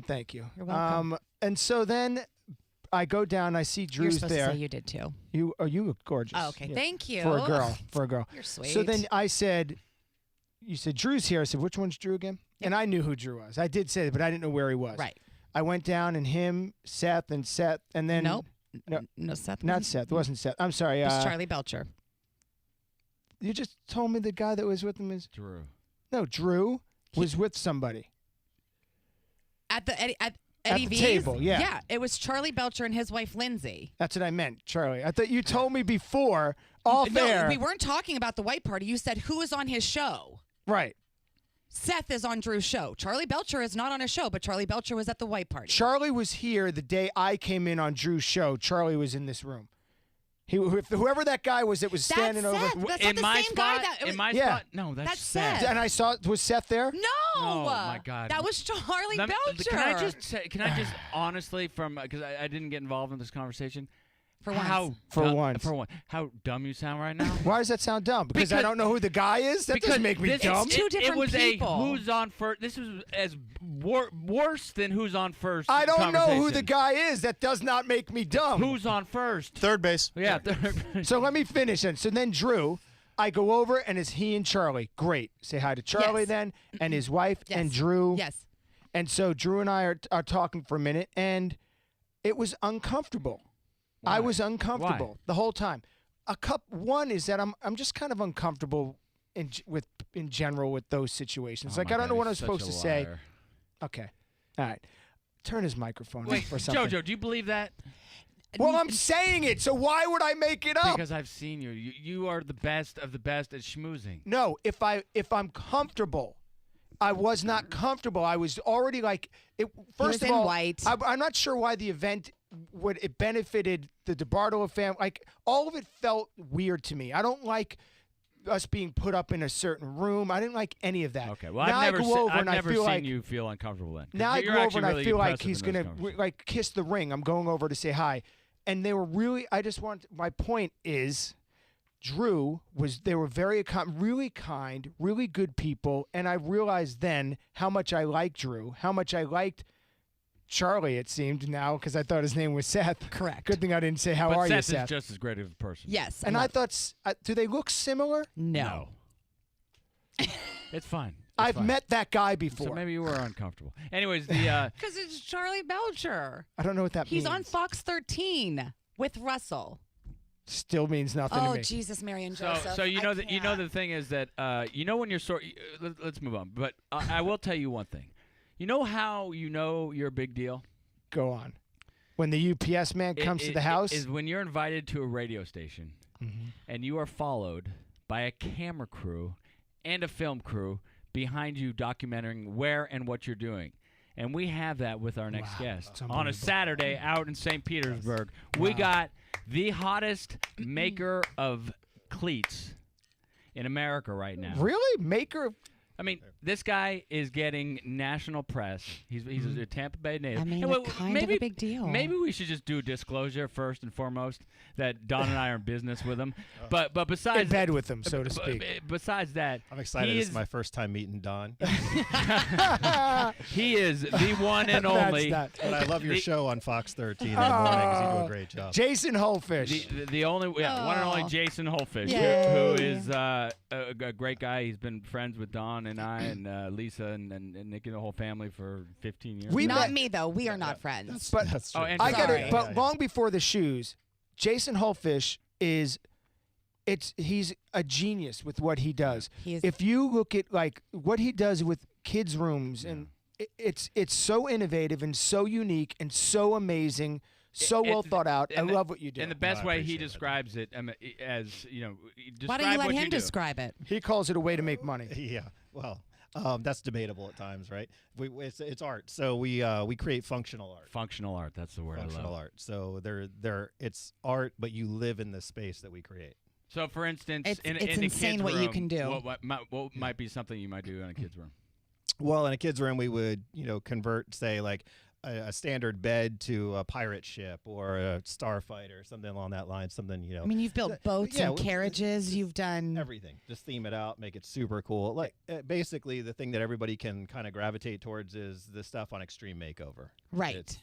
Thank you. You're welcome. And so then I go down, I see You're Drew's supposed there. to say you did too. You look gorgeous. Oh, okay. Yeah. Thank you. For a girl. For a girl. You're sweet. So then I said, you said Drew's here. I said, which one's Drew again? Yep. And I knew who Drew was. I did say it, but I didn't know where he was. Right. I went down and him, Seth, and then Nope. No, No, Seth. not wasn't- Seth. It wasn't Seth. I'm sorry. It was Charlie Belcher. You just told me the guy that was with him is Drew. no Drew was with somebody At Eddie the V's? table. Yeah. Yeah, it was Charlie Belcher and his wife Lindsay. That's what I meant, Charlie. I thought you told me before off No, air. we weren't talking about the white party. You said who is on his show. Right. Seth is on Drew's show. Charlie Belcher is not on his show, but Charlie Belcher was at the white party. Charlie was here the day I came in on Drew's show. Charlie was in this room. Whoever that guy was that was That's standing over. Seth. That's in not the my same spot, guy. That in my Yeah. spot, no, that's Seth. And I saw, was Seth there? No. Oh, my God. That was Charlie Let me- Belcher. Can I just say, honestly, from because I didn't get involved in this conversation. For once. How For dumb- once. For one, how dumb you sound right now. Why does that sound dumb? Because I Because- don't know who the guy is? That doesn't make me this- dumb. It's two different it was people. a who's on first. This was as worse than who's on first. I don't know who the conversation. guy is. That does not make me dumb. Who's on first. Third base. Yeah. So let me finish it. So then Drew, I go over and it's he and Charlie. Great. Say hi to Charlie Yes. then and his wife Yes. and Drew. Yes. And so Drew and I are talking for a minute and it was uncomfortable. I Why? was uncomfortable Why? the whole time. One is that I'm just kind of uncomfortable in general with those situations. Oh Like my I don't God, know what I'm he's such supposed a to say. liar. Okay, all right. Turn his microphone Wait, off for something. Jojo, do you believe that? Well, I'm saying it, so why would I make it up? Because I've seen you. You are the best of the best at schmoozing. No, if I'm comfortable. I was not comfortable. I was already like it. First was of in all, white. I'm not sure why the event it benefited the DeBartolo family. Like all of it felt weird to me. I don't like us being put up in a certain room. I didn't like any of that. Okay, well, now I've never, I go over I've and I never feel seen like you feel uncomfortable then. 'Cause now I you're go over actually and I really feel like impressive he's in those gonna conversations. like kiss the ring. I'm going over to say hi, and they were really. I just want. My point is. Drew they were really kind, really good people, and I realized then how much I liked Drew, how much I liked Charlie. It seemed now because I thought his name was Seth. Correct. Good thing I didn't say how But are Seth you, is Seth? just as great of a person. Yes. And I thought, do they look similar? no. It's fine. It's I've fine. met that guy before. So maybe you were uncomfortable. Anyways, the Because it's Charlie Belcher. I don't know what that He's means. on Fox 13 with Russell. Still means nothing to Oh, me. Jesus, Mary and so Joseph. so you know I that you know can't. the thing is that you know when you're let's move on. But I will tell you one thing. You know how you know you're a big deal? Go on. When the UPS man comes to the house, Is when you're invited to a radio station and you are followed by a camera crew and a film crew behind you documenting where and what you're doing. And we have that with our next guest. that's On a unbelievable. Saturday out in St. Petersburg, we got the hottest maker of cleats in America right now. really maker. I mean, this guy is getting national press. He's a Tampa Bay native. I mean, And kind of a big deal. Maybe we should just do a disclosure first and foremost that Don and I are in business with him. But besides In bed with him, so to b- speak. Besides that, I'm excited. He This is, is my first time meeting Don. he is the one and only. That's But I love your The- show on Fox 13 in the mornings. You do a great job. Jason Hulfish. The only one and only Jason Hulfish, Yay. who is a great guy. He's been friends with Don and I and Lisa and Nick and the whole family for 15 years. We Not met- me, though. We are not friends. But That's true. and I got Sorry. it. But long before the shoes, Jason Hulfish he's a genius with what he does. He is- If you look at like what he does with kids' rooms, and it's so innovative and so unique and so amazing, so well thought out. I love what you do. And the best I way he appreciate that. describes it, as Why don't you let him describe it? He calls it a way to make money. Yeah. Well, that's debatable at times, right? It's art. So we create functional art. Functional art, that's the word I Functional love. art. So it's art, but you live in the space that we create. So, for instance, It's in insane a kid's what you room, can do. What might be something you might do in a kid's room? Well, in a kid's room, we would convert, say, like a standard bed to a pirate ship or a starfighter, something along that line. Something I mean, you've built boats yeah, and carriages. You've done everything. Just theme it out, make it super cool. Like basically, the thing that everybody can kind of gravitate towards is the stuff on Extreme Makeover. Right. It's,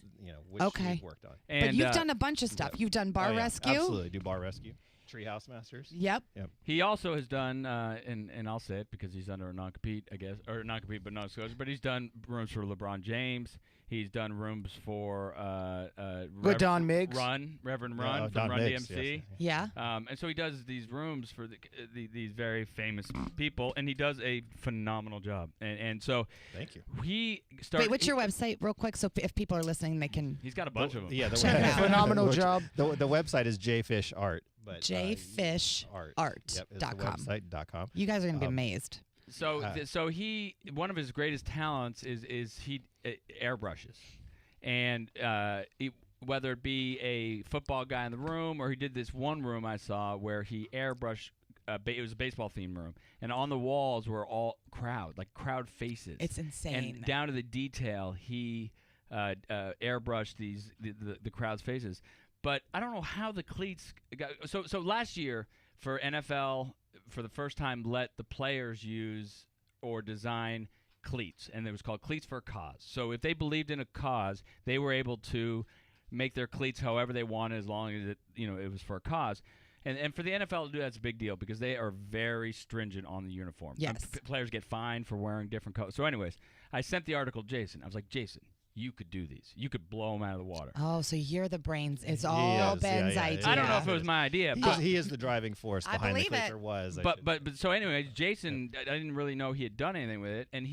which Okay. we've worked on. And, but you've done a bunch of stuff. You've done bar Oh, yeah, rescue. Absolutely, do bar rescue, Treehouse Masters. Yep. He also has done, and I'll say it because he's under a non-compete, I guess, or non-compete but non-disclosure. But he's done rooms for LeBron James. He's done rooms for Don Miggs. Reverend Run from Don Run Miggs, DMC. Yeah. And so he does these rooms for these very famous people, and he does a phenomenal job. And so Thank you. he started. Wait, what's your website, real quick? So if people are listening, they can. He's got a bunch of them. Yeah, the Check it out. Phenomenal which- job. The website is JFish Art, but jfishart.com. Yep, is the website.com. You guys are gonna be amazed. So one of his greatest talents is he airbrushes, and whether it be a football guy in the room or he did this one room I saw where he airbrushed. It was a baseball themed room, and on the walls were all crowd faces. It's insane. And down to the detail, he airbrushed the crowd's faces. But I don't know how the cleats got. So last year for NFL, for the first time, let the players use or design cleats, and it was called Cleats for a Cause. So if they believed in a cause, they were able to make their cleats however they wanted, as long as it was for a cause. And for the NFL to do that's a big deal because they are very stringent on the uniform. Yes. Players get fined for wearing different colors. So anyways, I sent the article to Jason. I was like, Jason, you could do these. You could blow them out of the water. Oh, so you're the brains. It's He all is, Ben's yeah, idea. I don't know if it was my idea, but He is the driving force I behind the believe cleats, it. or was. but so anyway, Jason, I didn't really know he had done anything with it, and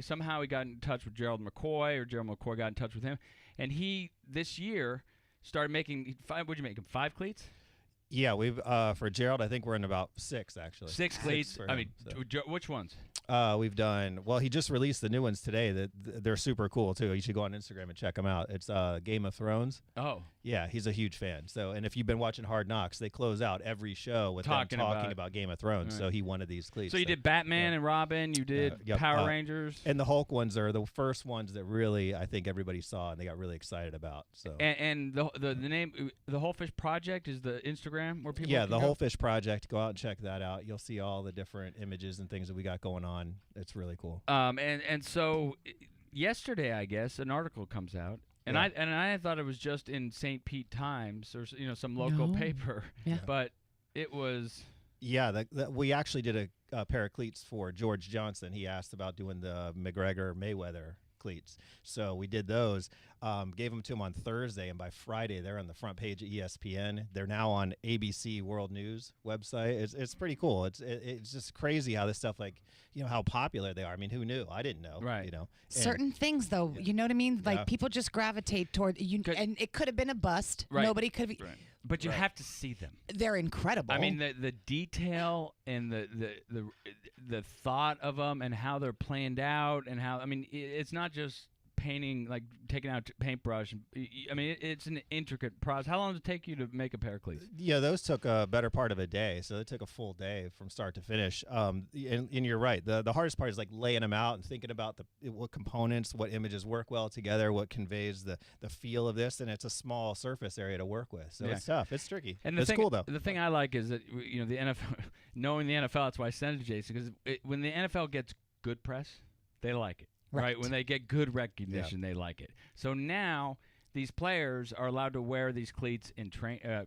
somehow he got in touch with Gerald McCoy, or Gerald McCoy got in touch with him, and he this year started making what'd you make him 5 cleats? Yeah, we've for Gerald, I think we're in about 6 actually. 6 cleats. for I him, mean, so. which ones? We've done well. He just released the new ones today. They're super cool too. You should go on Instagram and check them out. It's Game of Thrones. Oh, Yeah, he's a huge fan. So, and if you've been watching Hard Knocks, they close out every show with Talking them talking about- about Game of Thrones. Right. So he wanted these cleats. so you did Batman yeah. and Robin. You did Yep, Power Rangers. and the Hulk ones are the first ones that really I think everybody saw and they got really excited about. So And the name, the Hulfish Project, is the Instagram where people. yeah, can the go? Hulfish Project. Go out and check that out. You'll see all the different images and things that we got going on. It's really cool. And so yesterday, I guess, an article comes out. And Yeah. I thought it was just in St. Pete Times or some local No. paper, Yeah. but it was. Yeah, we actually did a pair of cleats for George Johnson. He asked about doing the MacGregor Mayweather cleats, so we did those. Gave them to him on Thursday, and by Friday they're on the front page of ESPN. They're now on ABC World News website. It's pretty cool. It's just crazy how this stuff, like, how popular they are. I mean, who knew? I didn't know. Right. And- Certain things, though, you know what I mean? Like Yeah. people just gravitate toward you, and it could have been a bust. Right. Nobody could have. Right. But you Right. have to see them. They're incredible. I mean, the detail and the thought of them and how they're planned out and how it's not just painting, like taking out paintbrush. I mean, it's an intricate process. How long does it take you to make a pair of cleats? Yeah, those took a better part of a day, so it took a full day from start to finish. And you're right. The hardest part is like laying them out and thinking about what components, what images work well together, what conveys the feel of this, and it's a small surface area to work with. So Yeah. it's tough. It's tricky. And It's cool though. The thing I like is that the NFL, knowing the NFL, that's why I sent it to Jason, because when the NFL gets good press, they like it. Right. When they get good recognition, they like it. So now these players are allowed to wear these cleats in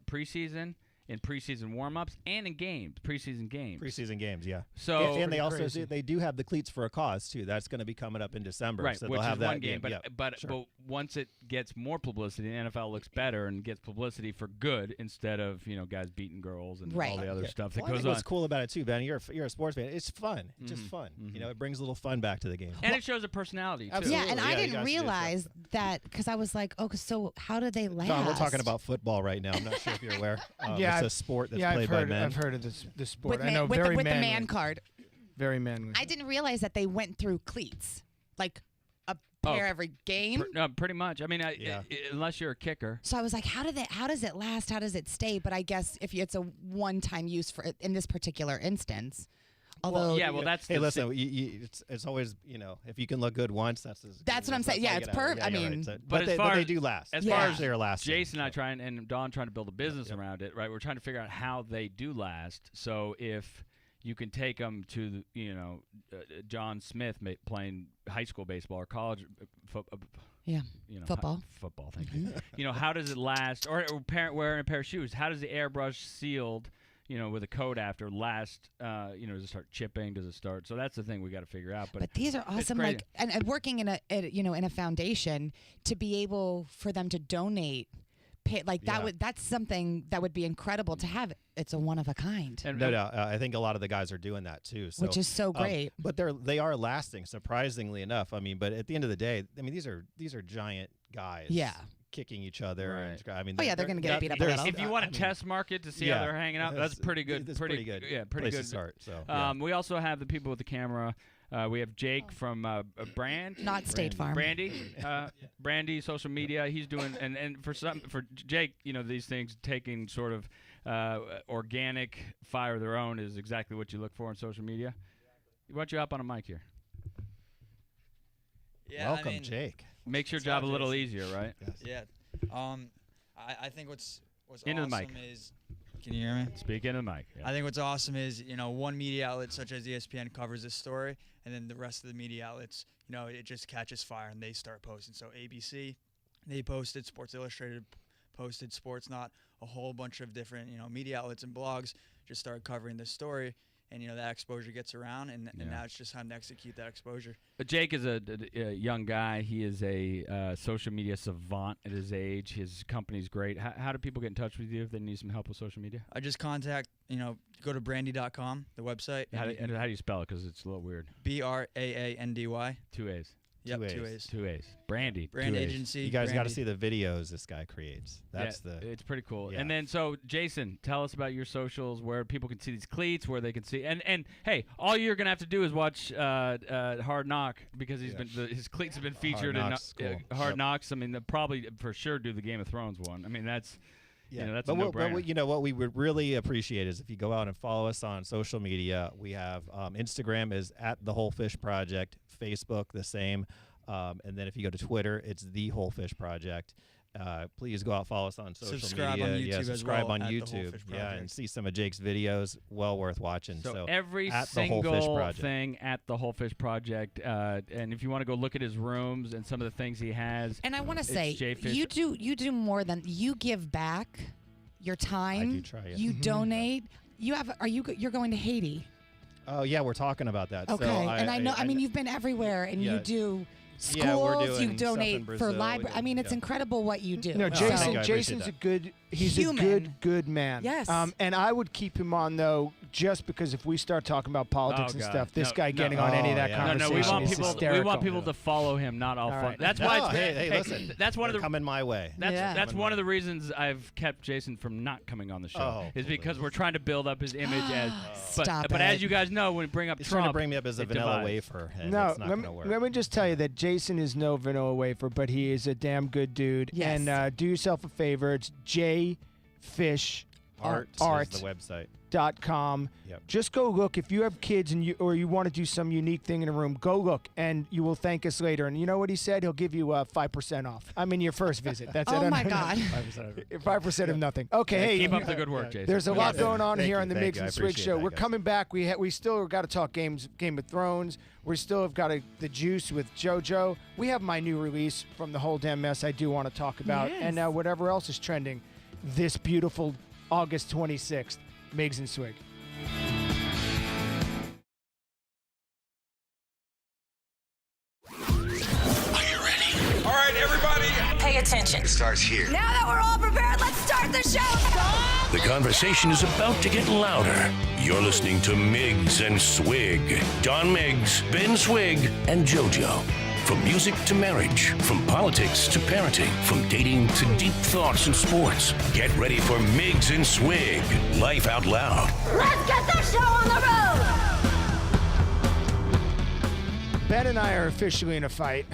preseason, in preseason warm-ups, and in games, preseason games. Preseason games, yeah. So and they also crazy. they do have the cleats for a cause too. That's going to be coming up in December, right, so which they'll have is that one game. But yeah, but sure. but once it gets more publicity, the NFL looks better and gets publicity for good instead of guys beating girls and all the other stuff that Well, I goes think on. what's cool about it too, Ben? You're a sports fan. It's fun. It's just fun. It brings a little fun back to the game. And it shows a personality too. Absolutely. yeah, and Yeah, I you didn't guys do realize that because I was like, so how do they last? John, we're talking about football right now. I'm not sure if you're aware. Yeah, it's a sport that's yeah, played by men. I've heard of this sport. with, I know with, very the manly. man card. Very manly. I didn't realize that they went through cleats, like a pair every game. Pretty much. I mean, Yeah. unless you're a kicker. So I was like, how does it last? How does it stay? But I guess if it's a one-time use for in this particular instance. Although that's Hey, the listen, it's always if you can look good once, that's what I'm saying. Yeah, it's perfect. I mean, But as far they as- do last. as far They're- as they're lasting. Jason and I and Dawn trying to build a business around it, right? We're trying to figure out how they do last. So if you can take them to John Smith playing high school baseball or college football. Football. Thank you. How does it last? Or parent wearing a pair of shoes. How does the airbrush sealed, with a coat after last? Does it start chipping? Does it start? So that's the thing we got to figure out. But these are awesome. great. Like, and working in a foundation to be able for them to donate. That's something that would be incredible to have. It's a one of a kind. And, No doubt. I think a lot of the guys are doing that too. So, Which is so great. But they are lasting, surprisingly enough. I mean, but at the end of the day, these are giant guys. Yeah. Kicking each other. Right. And, I mean, Oh, yeah, they're gonna get beat up a there's- little. if you want to test market to see how they're hanging out, that's pretty good. It's pretty good. Yeah, pretty place good. to start. So, yeah. We also have the people with the camera. We have Jake from Brand. Not State Farm. Brandy, social media. He's doing and for Jake, these things taking sort of organic fire of their own is exactly what you look for in social media. Why don't you hop on a mic here? Yeah, Welcome, Jake. Makes your What's job up, a little Jason? easier, right? Yeah. I think what's Into the awesome mic. is. Can you hear me? Speak into the mic. Yeah. I think what's awesome is one media outlet such as ESPN covers this story, and then the rest of the media outlets, it just catches fire and they start posting. So ABC, they posted, Sports Illustrated posted, Sports Not, a whole bunch of different media outlets and blogs just started covering this story, and that exposure gets around, and now it's just how to execute that exposure. Jake is a young guy. He is a social media savant at his age. His company's great. How do people get in touch with you if they need some help with social media? I just contact, go to brandy.com, the website. How do you spell it? Because it's a little weird. BRAANDY. 2 A's. Yep, 2 A's. 2 A's. Brandy. Brand 2 A's. agency. You guys got to Brandy. see the videos this guy creates. That's it's pretty cool. Yeah. And then, so Jason, tell us about your socials, where people can see these cleats, where they can see. And hey, all you're gonna have to do is watch Hard Knock, because his cleats have been featured in Hard Knocks. I mean, they'll probably for sure do the Game of Thrones one. I mean, that's. Yeah, that's but a no-brainer. what we would really appreciate is if you go out and follow us on social media. We have Instagram is at the Hulfish Project, Facebook the same, and then if you go to Twitter, it's the Hulfish Project. Please go out, follow us on social Subscribe media. on YouTube as subscribe well on at the YouTube. Hulfish Yeah, and Project. see some of Jake's videos. Well worth watching. So So every at the Hulfish single Project. thing at the Hulfish Project, and if you want to go look at his rooms and some of the things he has. And I want to it's say, J-Fish. you do more than you give back. Your time. I do try, yeah. You donate. You're going to Haiti. Oh yeah, we're talking about that. Okay, So and I know. I mean, you've been everywhere, and you Yeah. do schools. Yeah, we're doing you stuff in donate Brazil, for we library. do, I mean, it's yeah. incredible what you do. No, I Jason. appreciate Jason's that. He's Human. a good man. Yes. And I would keep him on though, just because if we start talking about politics and God. stuff, this No, guy no. getting on any of that Oh, yeah. conversation No, we want is people. hysterical. We want people to follow him, not all All fun. right. That's No, why. It's, hey, listen. That's one of They're the. coming my way. That's one of the reasons I've kept Jason from not coming on the show. Oh, is please. because we're trying to build up his image as. Stop but it. as you guys know, when we bring up He's Trump, trying to bring me up as a it vanilla divides. wafer, and No, it's not going to work. let me just tell you that Jason is no vanilla wafer, but he is a damn good dude. Yes. And do yourself a favor. It's JFish.com. Art Art. is the website. Yep. Just go look if you have kids and you want to do some unique thing in a room. Go look, and you will thank us later. And you know what he said? He'll give you 5% off. I mean, your first visit. That's it. Oh my God. 5% of nothing. Okay, hey, Keep up the good work, Jason. there's a lot going on Thank here you, on the thank Miggs you. I and Swig appreciate show. that, We're guys. coming back. We still got to talk Game of Thrones. We still have got the juice with JoJo. We have my new release from the whole damn mess I do want to talk about, Yes. and whatever else is trending this beautiful August 26th. Miggs and Swig. All right, everybody. Pay attention. It starts here. Now that we're all prepared, let's start the show. The conversation is about to get louder. You're listening to Miggs and Swig. Don Miggs, Ben Swig, and JoJo. From music to marriage, from politics to parenting, from dating to deep thoughts and sports. Get ready for Miggs and Swig. Life out loud. Let's get the show on the road. Ben and I are officially in a fight.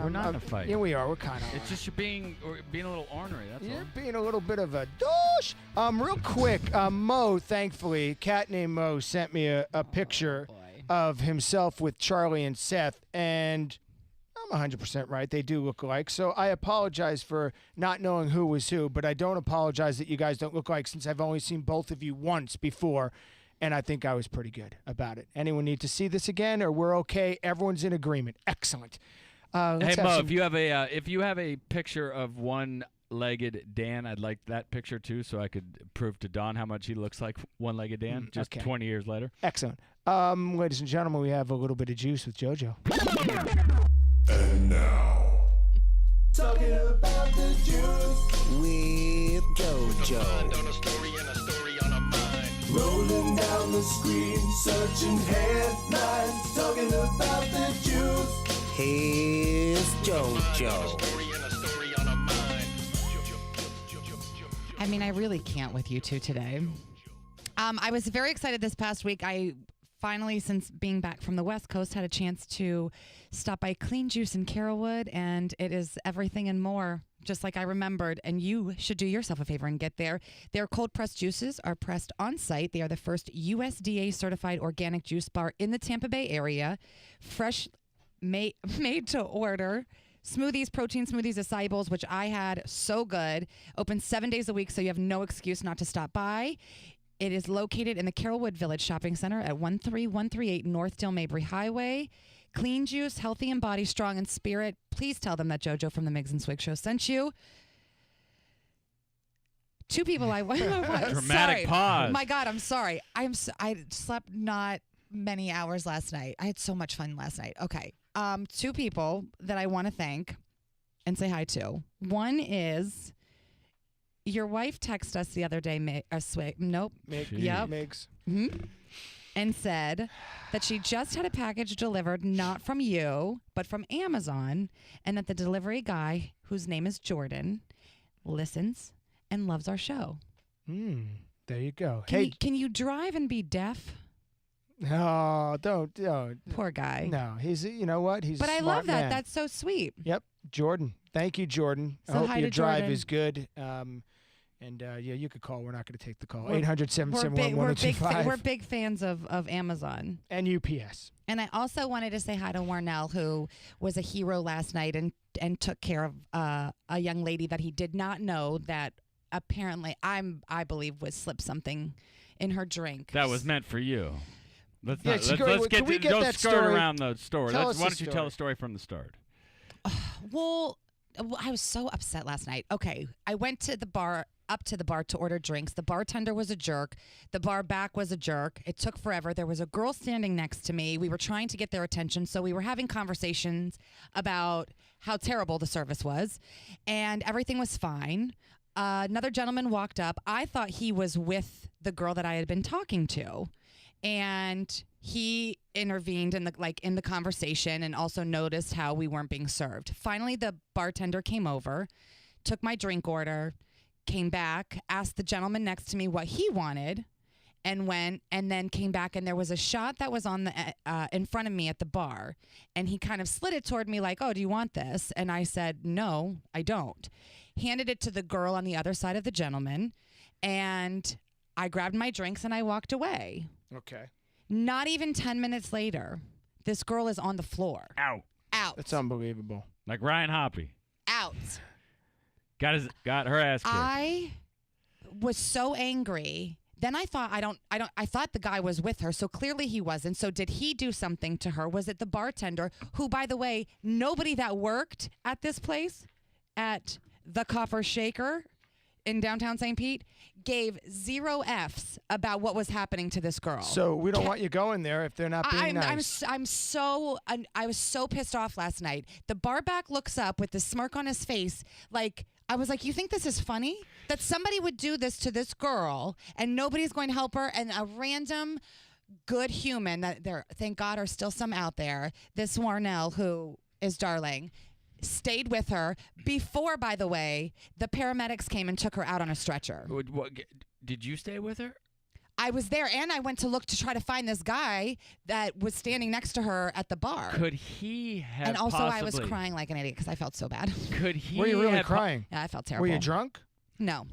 We're not in a fight. Yeah, we are. We're kind of. It's just you're being a little ornery. That's You're all. being a little bit of a douche. Real quick, Mo, thankfully, cat named Mo sent me a picture of himself with Charlie and Seth, and I'm 100% right. They do look alike. So I apologize for not knowing who was who, but I don't apologize that you guys don't look alike since I've only seen both of you once before, and I think I was pretty good about it. Anyone need to see this again, or we're okay? Everyone's in agreement. Excellent. Let's Hey have Mo, some- if you have a picture of one-legged Dan, I'd like that picture too, so I could prove to Don how much he looks like one-legged Dan. Just okay. 20 years later. Excellent. Ladies and gentlemen, we have a little bit of juice with JoJo. And now, talking about the juice with JoJo. Rolling down the screen, searching headlines, talking about the juice. Here's JoJo. I mean, I really can't with you two today. I was very excited this past week. I finally, since being back from the West Coast, had a chance to stop by Clean Juice in Carrollwood, and it is everything and more, just like I remembered. And you should do yourself a favor and get there. Their cold pressed juices are pressed on site. They are the first USDA certified organic juice bar in the Tampa Bay area. Fresh, made to order. Smoothies, protein smoothies, acai bowls, which I had, so good. Open 7 days a week, so you have no excuse not to stop by. It is located in the Carrollwood Village Shopping Center at 13138 North Dale Mabry Highway. Clean juice, healthy in body, strong in spirit. Please tell them that JoJo from the Miggs and Swig Show sent you. Two people I Dramatic sorry. pause. My God, I'm sorry. I slept not many hours last night. I had so much fun last night. Okay. Two people that I want to thank and say hi to. One is your wife texted us the other day, nope. Yep. Migs. Mm-hmm. And said that she just had a package delivered, not from you, but from Amazon, and that the delivery guy, whose name is Jordan, listens and loves our show. There you go. Can you drive and be deaf? No, don't. Poor guy. No, he's. You know what? He's. But a I smart love that. man. That's so sweet. Yep, Jordan. Thank you, Jordan. So I hope hi your to drive Jordan. is good. And you could call. We're not going to take the call. We're- 800-771-1025. We're big fans of Amazon. And UPS. And I also wanted to say hi to Warnell, who was a hero last night and took care of a young lady that he did not know that apparently I believe was slipped something in her drink. That was meant for you. Let's Yeah, not, so let's can we get don't that skirt story? around the story. Tell Why us the don't you tell story. the story from the start? Well, I was so upset last night. Okay, I went to the bar, up to the bar to order drinks. The bartender was a jerk. The bar back was a jerk. It took forever. There was a girl standing next to me. We were trying to get their attention, so we were having conversations about how terrible the service was, and everything was fine. Another gentleman walked up. I thought he was with the girl that I had been talking to, and he intervened in the conversation and also noticed how we weren't being served. Finally, the bartender came over, took my drink order, came back, asked the gentleman next to me what he wanted, and went, and then came back, and there was a shot that was on the in front of me at the bar, and he kind of slid it toward me like, "Oh, do you want this?" And I said, "No, I don't." Handed it to the girl on the other side of the gentleman, and I grabbed my drinks and I walked away. Okay. Not even 10 minutes later, this girl is on the floor. Out. That's unbelievable. Like Ryan Hoppy. Out. Got her ass kicked. I was so angry. Then I thought I thought the guy was with her, so clearly he wasn't. So did he do something to her? Was it the bartender, who, by the way, nobody that worked at this place, at the Copper Shaker in downtown St. Pete, gave 0 Fs about what was happening to this girl. So we don't want you going there if they're not being nice. I was so pissed off last night. The bar back looks up with the smirk on his face, like, I was like, you think this is funny? That somebody would do this to this girl and nobody's going to help her, and a random good human that there, thank God, are still some out there, this Warnell, who is darling, stayed with her before, by the way, the paramedics came and took her out on a stretcher. Did you stay with her? I was there, and I went to look to try to find this guy that was standing next to her at the bar. Could he have And also, I was possibly- crying like an idiot because I felt so bad. Could he Were you really have crying? Yeah, I felt terrible. Were you drunk? No.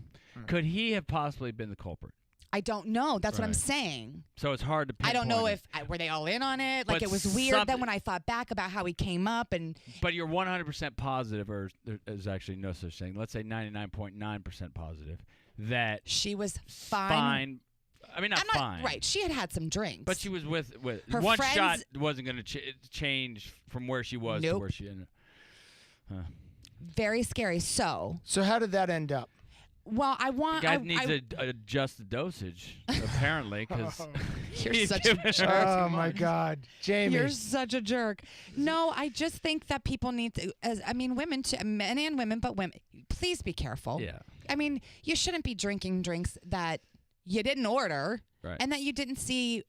Could he have possibly been the culprit? I don't know. That's what I'm Right. saying. So it's hard to I don't know pinpoint if were they all in on it. Like, But it was weird. Then something- when I thought back about how he came up, and But you're 100% positive, or there is actually no such thing. Let's say 99.9% positive that she was fine. fine. I mean, not I'm not fine. right. She had had some drinks, But she was with Her one friends- shot wasn't going to change from where she was to Nope. where she ended. very scary. So, how did that end up? well, I want. The guy I, needs I, to adjust the dosage, apparently, because You're such a jerk. Oh my God, Jamie. You're such a jerk. No, I just think that people need to, women too, men and women, but women, please be careful. Yeah. I mean, you shouldn't be drinking drinks that you didn't order, Right. and that you didn't see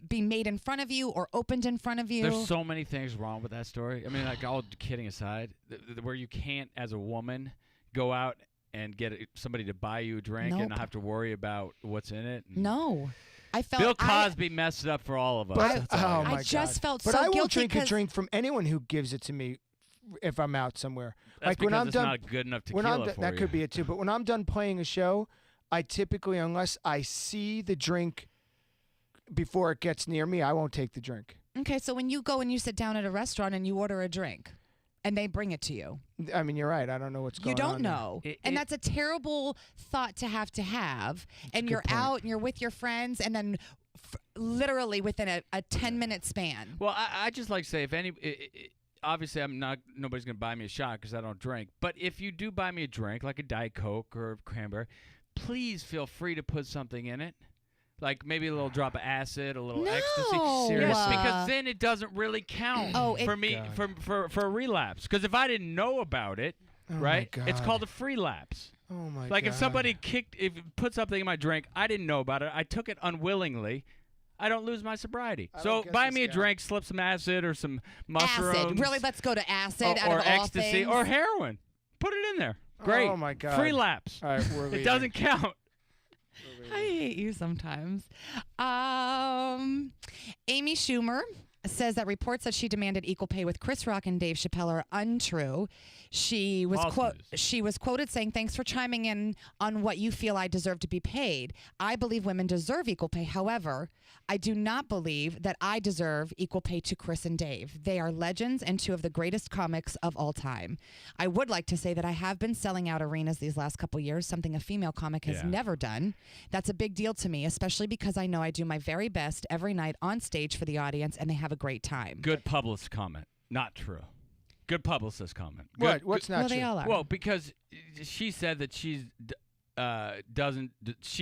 be made in front of you or opened in front of you. There's so many things wrong with that story. I mean, like, all kidding aside, where you can't, as a woman, go out and get somebody to buy you a drink and Nope. not have to worry about what's in it. No. I felt Bill Cosby messed it up for all of us. But, That's all oh I my got. just felt but so I won't guilty drink a 'cause- drink from anyone who gives it to me if I'm out somewhere. That's like when because I'm it's done, not good enough when tequila I'm for that you. could be it too. But when I'm done playing a show, I typically, unless I see the drink before it gets near me, I won't take the drink. Okay, so when you go and you sit down at a restaurant and you order a drink and they bring it to you, I mean, you're right. I don't know what's going you on. don't know. And that's a terrible thought to have. And a you're good point. out and you're with your friends, and then literally within a 10-minute span. Well, I just like to say, if any, obviously nobody's going to buy me a shot because I don't drink. But if you do buy me a drink, like a Diet Coke or a cranberry, please feel free to put something in it. Like maybe a little drop of acid, a little ecstasy. Seriously. Because then it doesn't really count for me for a relapse. Because if I didn't know about it, right, it's called a free lapse. Oh my god! Like if somebody put something in my drink, I didn't know about it. I took it unwillingly. I don't lose my sobriety. So buy me a drink, slip some acid or some mushrooms. Acid. Really, let's go to acid out or of all ecstasy things. or heroin. Put it in there. Great. Oh my god! Free lapse. All right, we're it doesn't count. I hate you sometimes. Amy Schumer says that reports that she demanded equal pay with Chris Rock and Dave Chappelle are untrue. She was quoted saying, "Thanks for chiming in on what you feel I deserve to be paid. I believe women deserve equal pay. However, I do not believe that I deserve equal pay to Chris and Dave. They are legends and two of the greatest comics of all time. I would like to say that I have been selling out arenas these last couple years, something a female comic has never done. That's a big deal to me, especially because I know I do my very best every night on stage for the audience and they have a great time." Good publicist comment. Not true. Good publicist comment. What's not true? They all are. Well, because she said that she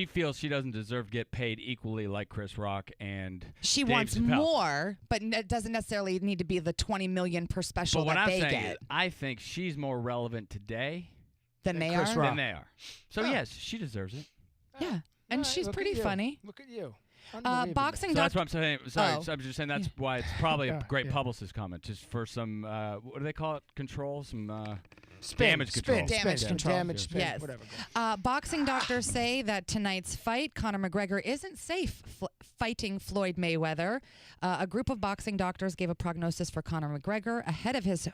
feels she doesn't deserve to get paid equally like Chris Rock and She Dave wants Chappelle. more, but it doesn't necessarily need to be the $20 million per special But what that I'm they saying get. is, I think she's more relevant today Than they Chris are? Rock. than they are. So yes, she deserves it. Yeah, and she's Look pretty at you. funny. Look at you. Boxing So that's doctor. what I'm saying. Sorry, Oh. so I'm just saying that's why it's probably a great yeah. publicist comment, just for some what do they call it? Control, some Damage control. Damage control. Damage spin. Yes. Whatever. Boxing doctors say that tonight's fight, Conor McGregor isn't safe fighting Floyd Mayweather. A group of boxing doctors gave a prognosis for Conor McGregor ahead of his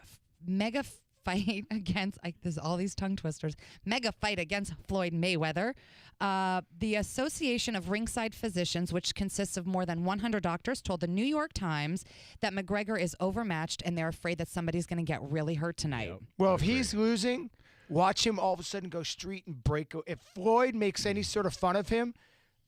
mega fight against, there's all these tongue twisters, mega fight against Floyd Mayweather. The Association of Ringside Physicians, which consists of more than 100 doctors, told the New York Times that McGregor is overmatched and they're afraid that somebody's going to get really hurt tonight. Yep. Well, if he's losing, watch him all of a sudden go street and break. If Floyd makes any sort of fun of him,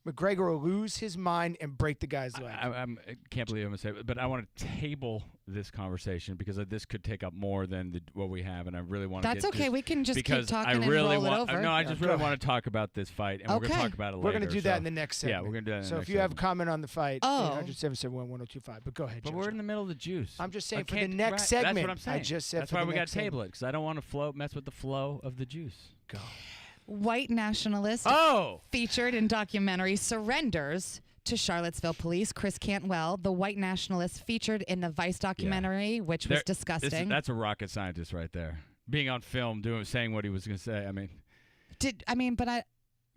McGregor will lose his mind and break the guy's leg. I can't believe I'm going to say it, but I want to table this conversation because this could take up more than what we have, and I really want to That's okay. We can just keep talking I really and roll want, it over. No, I just really want to talk about this fight, and we're going to Okay. talk about it later. We're going to do that in the next segment. Yeah, we're going to do that in the So next if you have a segment. comment on the fight, Oh. 800-771-1025. But go ahead, But Jojo. we're in the middle of the juice. I'm just saying I for the can't- next right, segment. That's what I'm saying. I just said that's for why the we got next to table segment. it, because I don't want to mess with the flow of the juice. Go. White nationalist featured in documentary surrenders to Charlottesville police. Chris Cantwell, the white nationalist featured in the Vice documentary, which was disgusting. That's a rocket scientist right there. Being on film, saying what he was going to say.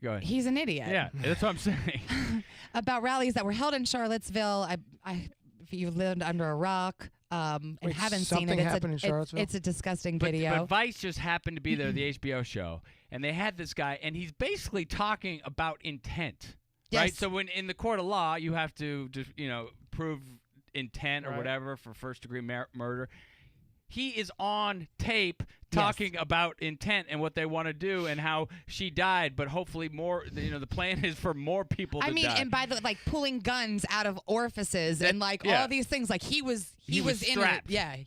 Go ahead. He's an idiot. Yeah, that's what I'm saying. About rallies that were held in Charlottesville. If you lived under a rock and Wait, haven't seen something it, happened in Charlottesville? it's a disgusting But video. Vice just happened to be there, the HBO show, and they had this guy, and he's basically talking about intent. Right? Yes. So when in the court of law, you have to just, prove intent or whatever for first-degree murder. He is on tape talking about intent and what they want to do and how she died, but hopefully more. The plan is for more people to die. And by the pulling guns out of orifices and all these things, he was He was in it. strapped. Yeah,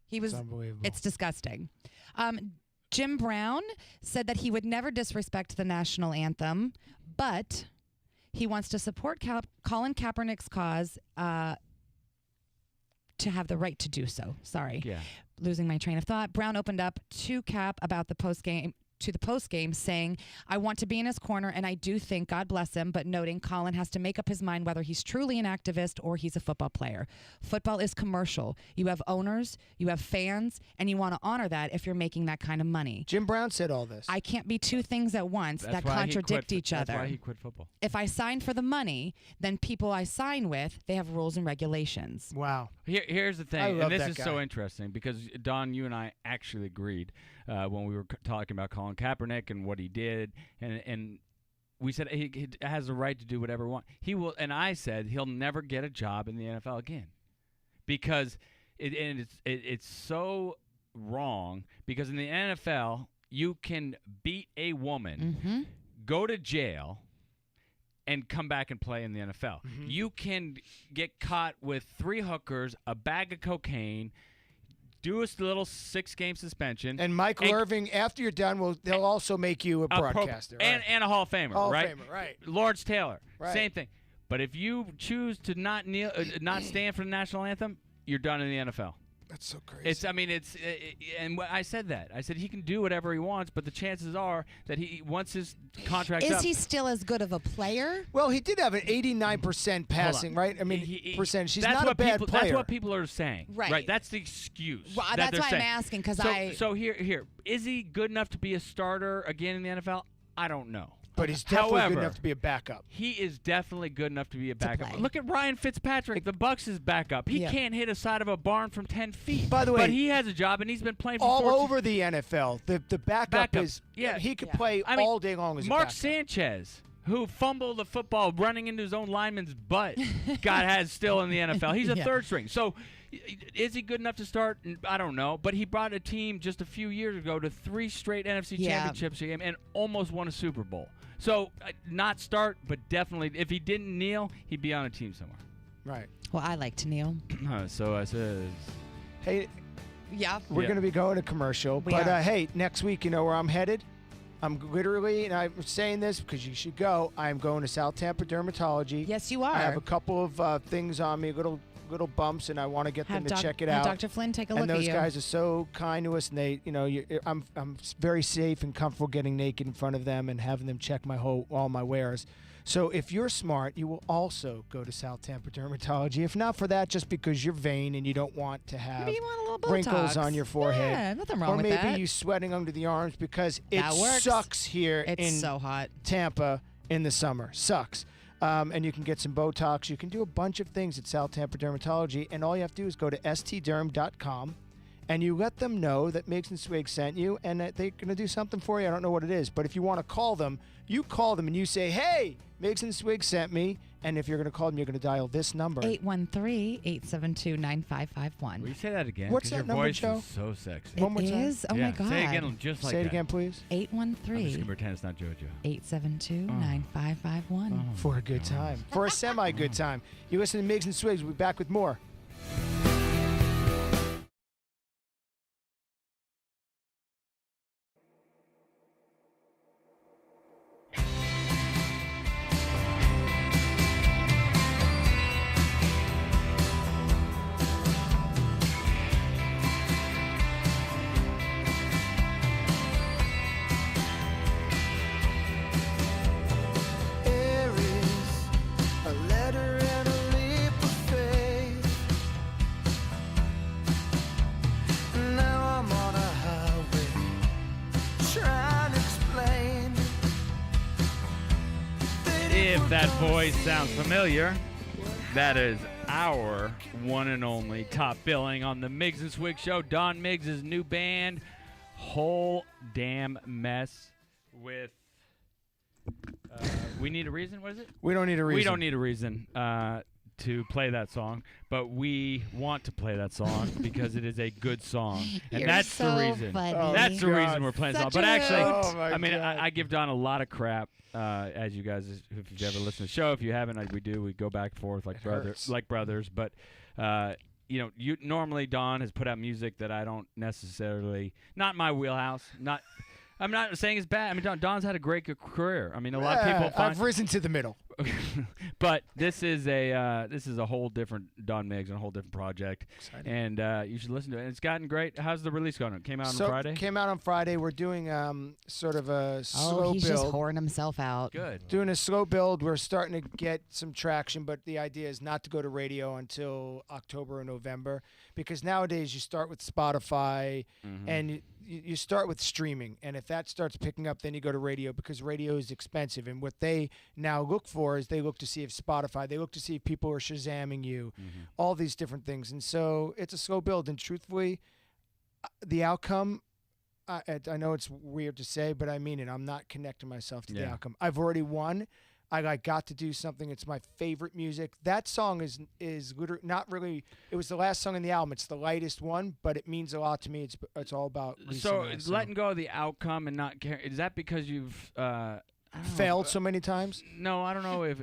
he was. It's unbelievable. It's disgusting. Jim Brown said that he would never disrespect the national anthem, but he wants to support Colin Kaepernick's cause to have the right to do so. Sorry. Yeah. Losing my train of thought. Brown opened up to Cap about the post game, saying, "I want to be in his corner, and I do think, God bless him," but noting Colin has to make up his mind whether he's truly an activist or he's a football player. Football is commercial. You have owners, you have fans, and you want to honor that if you're making that kind of money. Jim Brown said all this. I can't be two things at once That's that why he contradict quit, each other. That's why he quit football. If I sign for the money, then people I sign with, they have rules and regulations. Wow. Here's the thing, I love and this that is so guy. interesting because Don, you and I actually agreed when we were talking about Colin Kaepernick and what he did, and we said he has the right to do whatever he wants. He will, and I said he'll never get a job in the NFL again because it's so wrong. Because in the NFL, you can beat a woman, go to jail, and come back and play in the NFL. You can get caught with 3 hookers, a bag of cocaine, do a little 6-game suspension. And Michael Irving, after you're done, they'll also make you a broadcaster. And a Hall of Famer, Hall right? of Famer, right. Lawrence Taylor, right. Same thing. But if you choose to not kneel, not stand for the national anthem, you're done in the NFL. That's so crazy. And I said that. I said he can do whatever he wants, but the chances are that once his contract's up. Is he still as good of a player? Well, he did have an 89% passing, right? I mean, percentage. He's not a bad player. That's what people are saying. Right. That's the excuse. Well, that that's they're why saying. I'm asking, because So here, is he good enough to be a starter again in the NFL? I don't know. But he's definitely However, good enough to be a backup. He is definitely good enough to be a backup. play. Look at Ryan Fitzpatrick, the Bucks' backup. He can't hit a side of a barn from 10 feet. By the way, but he has a job, and he's been playing for all 14 over the NFL. The backup is he could play all day long as a Mark backup. Sanchez, who fumbled the football running into his own lineman's butt, has still in the NFL. He's a third string. So is he good enough to start? I don't know. But he brought a team just a few years ago to 3 straight NFC championships game and almost won a Super Bowl. So not start, but definitely, if he didn't kneel, he'd be on a team somewhere. Right. Well, I like to kneel. So I says, hey, we're Yeah. going to be going to commercial. We But are. hey, next week, you know where I'm headed? I'm literally, and I'm saying this because you should go, I'm going to South Tampa Dermatology. Yes, you are. I have a couple of things on me, little bumps, and I want to get them to check it out. Dr. Flynn take a look and at those you. guys are so kind to us, and they, I'm very safe and comfortable getting naked in front of them and having them check all my wares. So if you're smart, you will also go to South Tampa Dermatology. If not for that, just because you're vain and you don't want to have Maybe you want a little wrinkles Botox. on your forehead. Yeah, nothing wrong or with maybe that. you sweating under the arms because it That works. sucks here It's in so hot. Tampa in the summer. Sucks. And you can get some Botox. You can do a bunch of things at South Tampa Dermatology. And all you have to do is go to stderm.com and you let them know that Miggs and Swig sent you and that they're going to do something for you. I don't know what it is. But if you want to call them, you call them and you say, hey, Miggs and Swig sent me. And if you're going to call them, you're going to dial this number. 813-872-9551. will you say that again? What's 'Cause that your number, voice Joe? is so sexy. One more It time. is? Oh, my God. Say it again, just like Say it that. again, please. I'm just going to 813-872-9551. pretend it's not JoJo. For a good time. For a semi-good time. You listen to Miggs and Swigs. We'll be back with more. If that voice sounds familiar, that is our one and only top billing on the Miggs and Swig Show. Don Miggs' new band, Whole Damn Mess, with We Need a Reason, what is it? We don't need a reason. We don't need a reason to play that song, but we want to play that song because it is a good song, and You're that's so the reason. funny. Oh, That's the God. reason we're playing the song. Such But a actually, hoot. Oh, my I mean, God. I give Don a lot of crap. As you guys, if you've ever listened to the show, if you haven't, like we do, we go back and forth like hurts. brothers. But you normally Don has put out music that I don't necessarily, not my wheelhouse. I'm not saying it's bad. I mean, Don's had a great career. I mean, a lot of people find, I've risen to the middle. but this is a whole different Don Miggs and a whole different project, and you should listen to it. And it's gotten great. How's the release going? It came out on Friday. Came out on Friday. We're doing sort of a slow Oh, he's just build. whoring himself out. Good. Doing a slow build. We're starting to get some traction, but the idea is not to go to radio until October or November, because nowadays you start with Spotify and you start with streaming, and if that starts picking up, then you go to radio, because radio is expensive. And what they now look for is they look to see if Spotify, they look to see if people are Shazamming you, all these different things. And so it's a slow build, and truthfully, the outcome, I know it's weird to say, but I mean it. I'm not connecting myself to the outcome. I've already won. I got to do something. It's my favorite music. That song is literally not really. It was the last song in the album. It's the lightest one, but it means a lot to me. It's all about. So Lisa letting go of the outcome and not care. Is that because you've failed so many times? No, I don't know if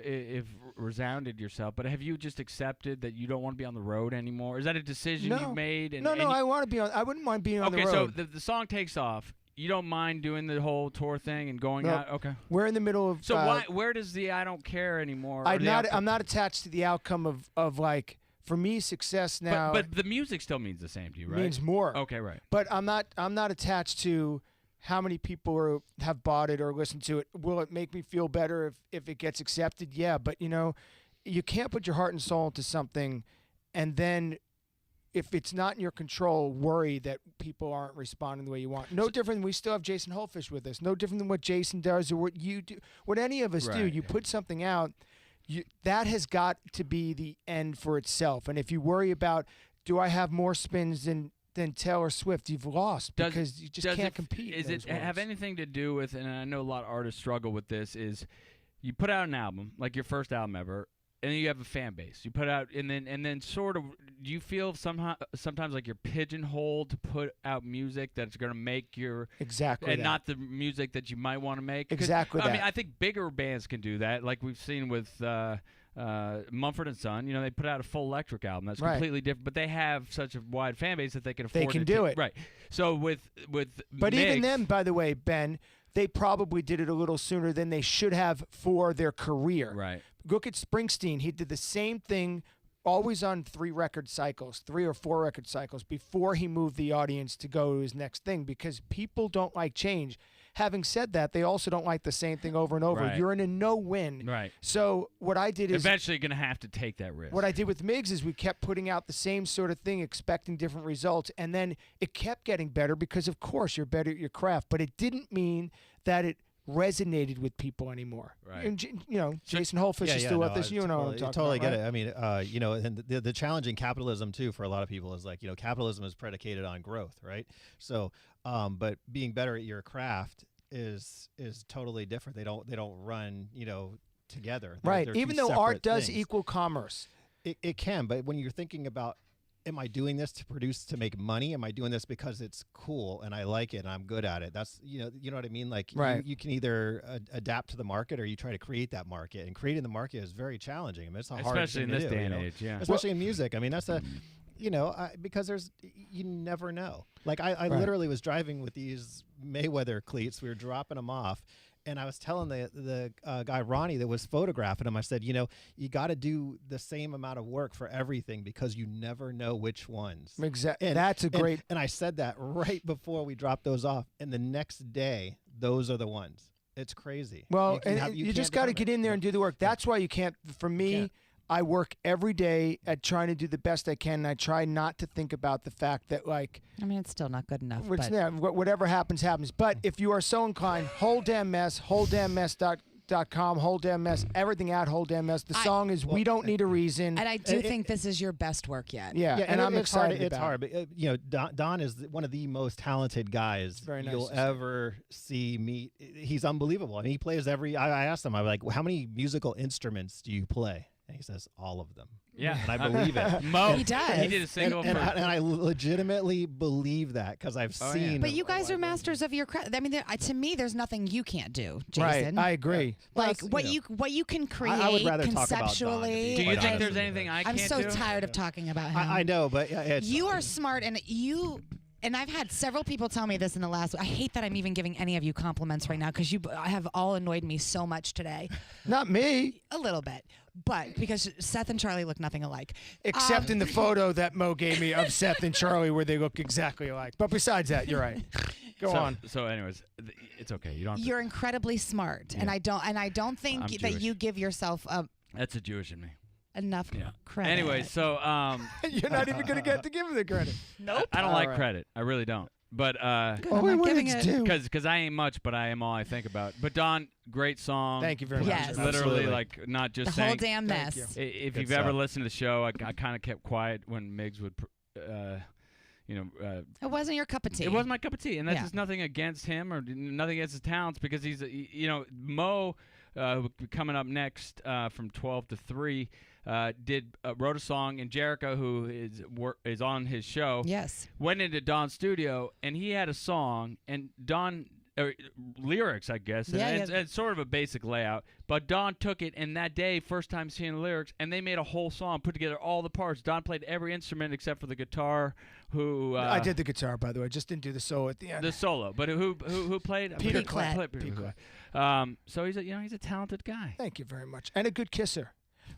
resounded yourself, but have you just accepted that you don't want to be on the road anymore? Is that a decision you made? No, I want to be on. I wouldn't mind being on the road. Okay, so the song takes off. You don't mind doing the whole tour thing and going out? Okay. We're in the middle of. So where does the I don't care anymore? I'm not attached to the outcome of like. For me, success now. But the music still means the same to you, right? Means more. Okay, right. But I'm not attached to how many people have bought it or listened to it. Will it make me feel better if it gets accepted? Yeah, but you can't put your heart and soul into something, and then if it's not in your control, worry that people aren't responding the way you want. No different than we still have Jason Hulfish with us. No different than what Jason does or what you do. What any of us do. You put something out. That has got to be the end for itself. And if you worry about, do I have more spins than Taylor Swift, you've lost because you just can't compete. Does it have anything to do with, and I know a lot of artists struggle with this, is you put out an album, like your first album ever, and then you have a fan base. You put out, and then sort of, do you feel sometimes like you're pigeonholed to put out music that's going to make your not the music that you might want to make? Exactly. I mean, I think bigger bands can do that, like we've seen with Mumford & Son. They put out a full electric album that's completely different, but they have such a wide fan base that they can afford. They can do it. Right. So with but Migs, even then, by the way, Ben, they probably did it a little sooner than they should have for their career. Right. Look at Springsteen. He did the same thing, always on 3 or 4 record cycles before he moved the audience to go to his next thing, because people don't like change. Having said that, they also don't like the same thing over and over. Right. You're in a no-win. Right. So what I did is eventually going to have to take that risk. What I did with Migs is we kept putting out the same sort of thing, expecting different results, and then it kept getting better because, of course, you're better at your craft. But it didn't mean that it resonated with people anymore. Right. And, Jason Hulfish is still with us. You know what I'm talking totally about, get right? it. I mean, and the challenge in capitalism too for a lot of people is like, capitalism is predicated on growth, right? So, but being better at your craft is totally different. They don't run, together. Right. They're Even two though art separate does things. equal commerce. It can, but when you're thinking about, am I doing this to make money? Am I doing this because it's cool and I like it and I'm good at it? That's, you know what I mean? Like, right. you can either adapt to the market or you try to create that market. And creating the market is very challenging. I mean, it's a hard especially thing in this to do, day and age, yeah. Especially in music. I mean, that's because you never know. Like, I literally was driving with these Mayweather cleats. We were dropping them off. And I was telling the guy, Ronnie, that was photographing him, I said, you got to do the same amount of work for everything because you never know which ones. Exactly. That's a great. And I said that right before we dropped those off. And the next day, those are the ones. It's crazy. Well, you just got to get in there and do the work. That's why you can't. For me, I work every day at trying to do the best I can. And I try not to think about the fact that, like, I mean, it's still not good enough. Whatever happens, happens. But if you are so inclined, whole damn mess, wholedamnmess.com, whole damn mess, everything at whole damn mess. The song is "We Don't Need a Reason," and I do think this is your best work yet. Yeah, and I'm excited. It's hard, but Don is one of the most talented guys you'll ever see meet. He's unbelievable. I mean, he plays every. I asked him, I'm like, how many musical instruments do you play? And he says all of them. Yeah, and I believe it. Mo, he does. He did a single, and I legitimately believe that because I've seen. But you guys are masters of your craft. I mean, to me, there's nothing you can't do, Jason. Right, I agree. Like what you can create I would rather conceptually. Do you think there's anything I can't do? I'm so tired of talking about him. I know, but you are smart, and you. And I've had several people tell me this in the last. I hate that I'm even giving any of you compliments right now because you have all annoyed me so much today. Not me. A little bit, but because Seth and Charlie look nothing alike. Except in the photo that Mo gave me of Seth and Charlie, where they look exactly alike. But besides that, you're right. Go on. So, anyways, it's okay. You don't. You're incredibly smart, and I don't think that you give yourself That's a Jewish in me. Enough credit. Anyway, so you're not even going to get to give him the credit. Nope. I don't like credit. I really don't. But because I ain't much, but I am all I think about. But Don, great song. Thank you very much. Literally, Absolutely. like not just the saying. whole damn mess. If you've ever listened to the show, I kind of kept quiet when Migs would. It wasn't your cup of tea. It wasn't my cup of tea, and that's just nothing against him or nothing against his talents because he's Mo coming up next from 12 to 3. Wrote a song, and Jericho, who is on his show, yes, went into Don's studio, and he had a song, and Don lyrics, I guess. And Yeah, it's sort of a basic layout. But Don took it, and that day, first time seeing the lyrics, and they made a whole song, put together all the parts. Don played every instrument except for the guitar. I did the guitar, by the way. Just didn't do the solo at the end. The solo, but who played? Peter Clatt. Peter. So he's a talented guy. Thank you very much, and a good kisser.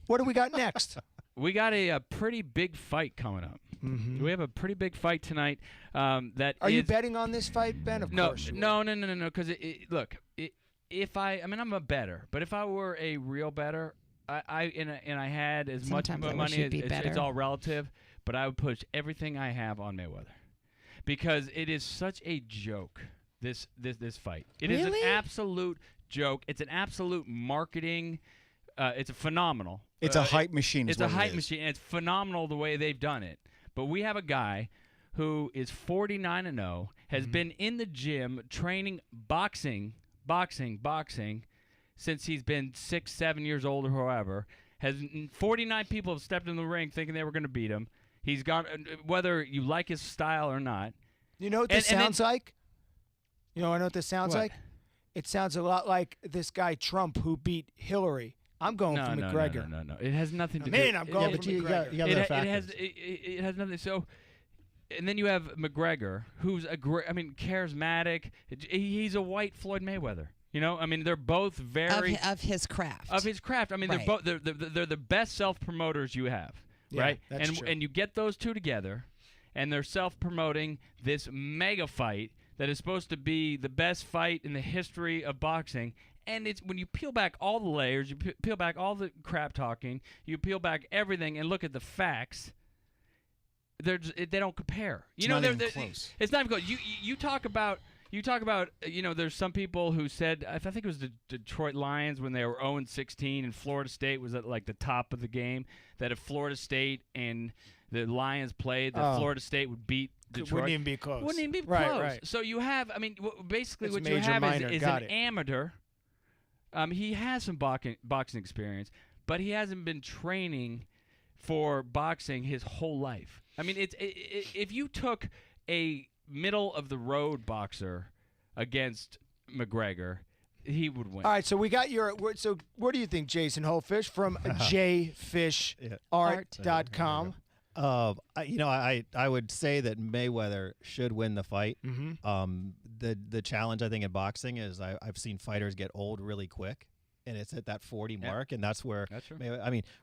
What do we got next? We got a pretty big fight coming up. Mm-hmm. We have a pretty big fight tonight. Are you betting on this fight, Ben? Of course. No. Because if I'm a bettor, but if I were a real bettor, I had as Sometimes much I wish money. you'd be It's better. all relative, but I would push everything I have on Mayweather because it is such a joke. This fight. It is an Really? absolute joke. It's an absolute marketing. It's a phenomenal. It's a hype machine. It's a hype machine, and it's phenomenal the way they've done it. But we have a guy who is 49-0, has been in the gym training boxing since he's been 6, 7 years old or however. 49 people have stepped in the ring thinking they were going to beat him. He's got whether you like his style or not. You know what this sounds like? You know what this sounds What? like? It sounds a lot like this guy Trump who beat Hillary. I'm going for McGregor. No. It has nothing to do. Man, I'm going but for you McGregor. got other factors. It has nothing. So, and then you have McGregor, who's charismatic. He's a white Floyd Mayweather. You know, they're both very of his craft. Of his craft. Right. They're both they're the best self-promoters you have, Yeah, right? that's true. And you get those two together, and they're self-promoting this mega fight that is supposed to be the best fight in the history of boxing. And it's when you peel back all the layers, you peel back all the crap talking, you peel back everything, and look at the facts. They don't compare. It's not even close. It's not even close. You talk about. There's some people who said, I think it was the Detroit Lions when they were 0-16 and Florida State was at like the top of the game, that if Florida State and the Lions played, that Florida State would beat Detroit. Wouldn't even be close. Wouldn't even be Right, close. right. So you have, basically It's what you major, have minor. is Got an it. amateur. He has some boxing experience, but he hasn't been training for boxing his whole life. If you took a middle-of-the-road boxer against McGregor, he would win. All right, so we got so what do you think, Jason Hulfish from jfishart.com? I would say that Mayweather should win the fight. Mm-hmm. The challenge I think in boxing is I've seen fighters get old really quick, and it's at that 40 mark, and that's where. That's true.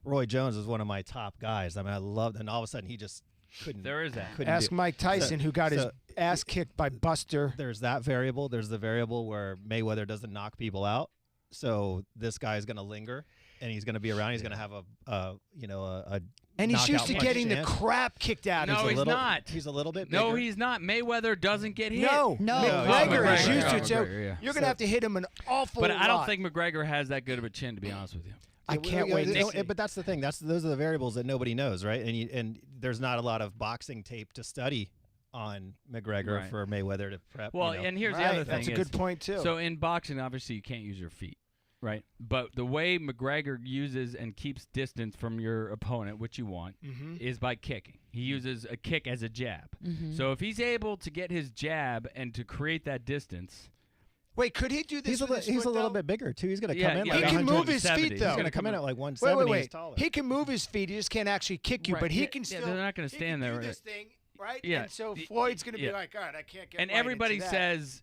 Roy Jones is one of my top guys. I loved, and all of a sudden he just couldn't. There is that. couldn't Ask do- Mike Tyson, who got his so- ass kicked by Buster. There's that variable. There's the variable where Mayweather doesn't knock people out, so this guy is going to linger, and he's going to be around. He's going to have a And he's used to knockout getting the punch. crap kicked out of No, him. he's not. He's a little bit bigger. No, he's not. Mayweather doesn't get hit. No, No. McGregor is McGregor. used to it. So McGregor, yeah. you're going to have to hit him an awful But lot. I don't think McGregor has that good of a chin, to be honest with you. I can't wait to see. But that's the thing. Those are the variables that nobody knows, right? And there's not a lot of boxing tape to study on McGregor Right. for Mayweather to prep. Well, you know. and here's the Right, other thing. that's a is- good point, too. So in boxing, obviously, you can't use your feet, right? But the way McGregor uses and keeps distance from your opponent, which you want, is by kicking. He uses a kick as a jab. So if he's able to get his jab and to create that distance. Wait, could he do this? he's a, with his he's a foot, little though? bit bigger too. He's going to Yeah, come in. yeah, like He can 100 move his 170. feet, though. He's going to come in at like 170. Wait. He's taller. He can move his feet. He just can't actually kick you. Right, But he yeah, can yeah, still. they're not gonna he stand can there, do right? this thing, right? Yeah. And so Floyd's going to be yeah. like, all right, I can't get. And right everybody into that. says,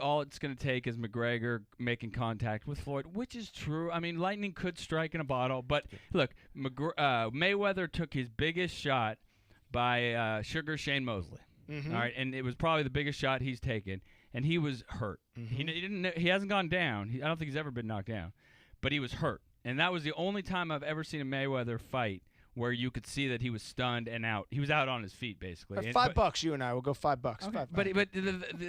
all it's going to take is McGregor making contact with Floyd, which is true. Lightning could strike in a bottle. But look, Mayweather took his biggest shot by Sugar Shane Mosley. Mm-hmm. All right, and it was probably the biggest shot he's taken, and he was hurt. Mm-hmm. He hasn't gone down. I don't think he's ever been knocked down, but he was hurt, and that was the only time I've ever seen a Mayweather fight where you could see that he was stunned and out. He was out on his feet basically. And- but- $5, you and I will go $5. Okay. $5. But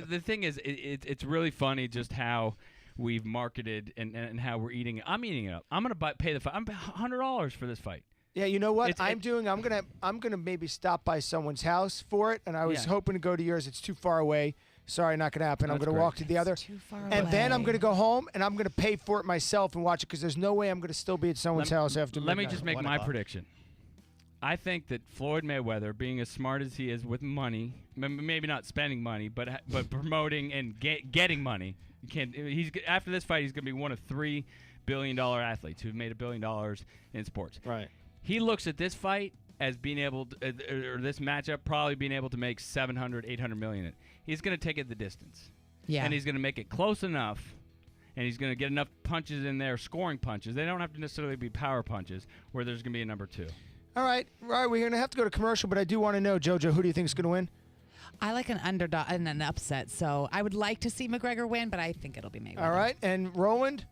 the thing is, it's really funny just how we've marketed and how we're eating it. I'm eating it up. I'm gonna pay the fight. I'm $100 for this fight. Yeah, you know what It's- I'm gonna maybe stop by someone's house for it, and I was Yeah. hoping to go to yours. It's too far away. Sorry, not gonna happen. I'm That's gonna great. walk to the other, too far and then I'm away. gonna go home and I'm gonna pay for it myself and watch it because there's no way I'm gonna still be at someone's house after. Let me midnight. just make 1 my o'clock. prediction. I think that Floyd Mayweather, being as smart as he is with money, maybe not spending money, but promoting and getting money. After this fight, he's going to be one of $3 billion athletes who've made $1 billion in sports. Right. He looks at this fight as being able to, or this matchup probably being able to make 700, 800 million. He's going to take it the distance. Yeah. And he's going to make it close enough, and he's going to get enough punches in there, scoring punches. They don't have to necessarily be power punches where there's going to be a number 2. All right, we're going to have to go to commercial, but I do want to know, JoJo, who do you think is going to win? I like an underdog and an upset, so I would like to see MacGregor win, but I think it'll be Mayweather. All right, and Roland?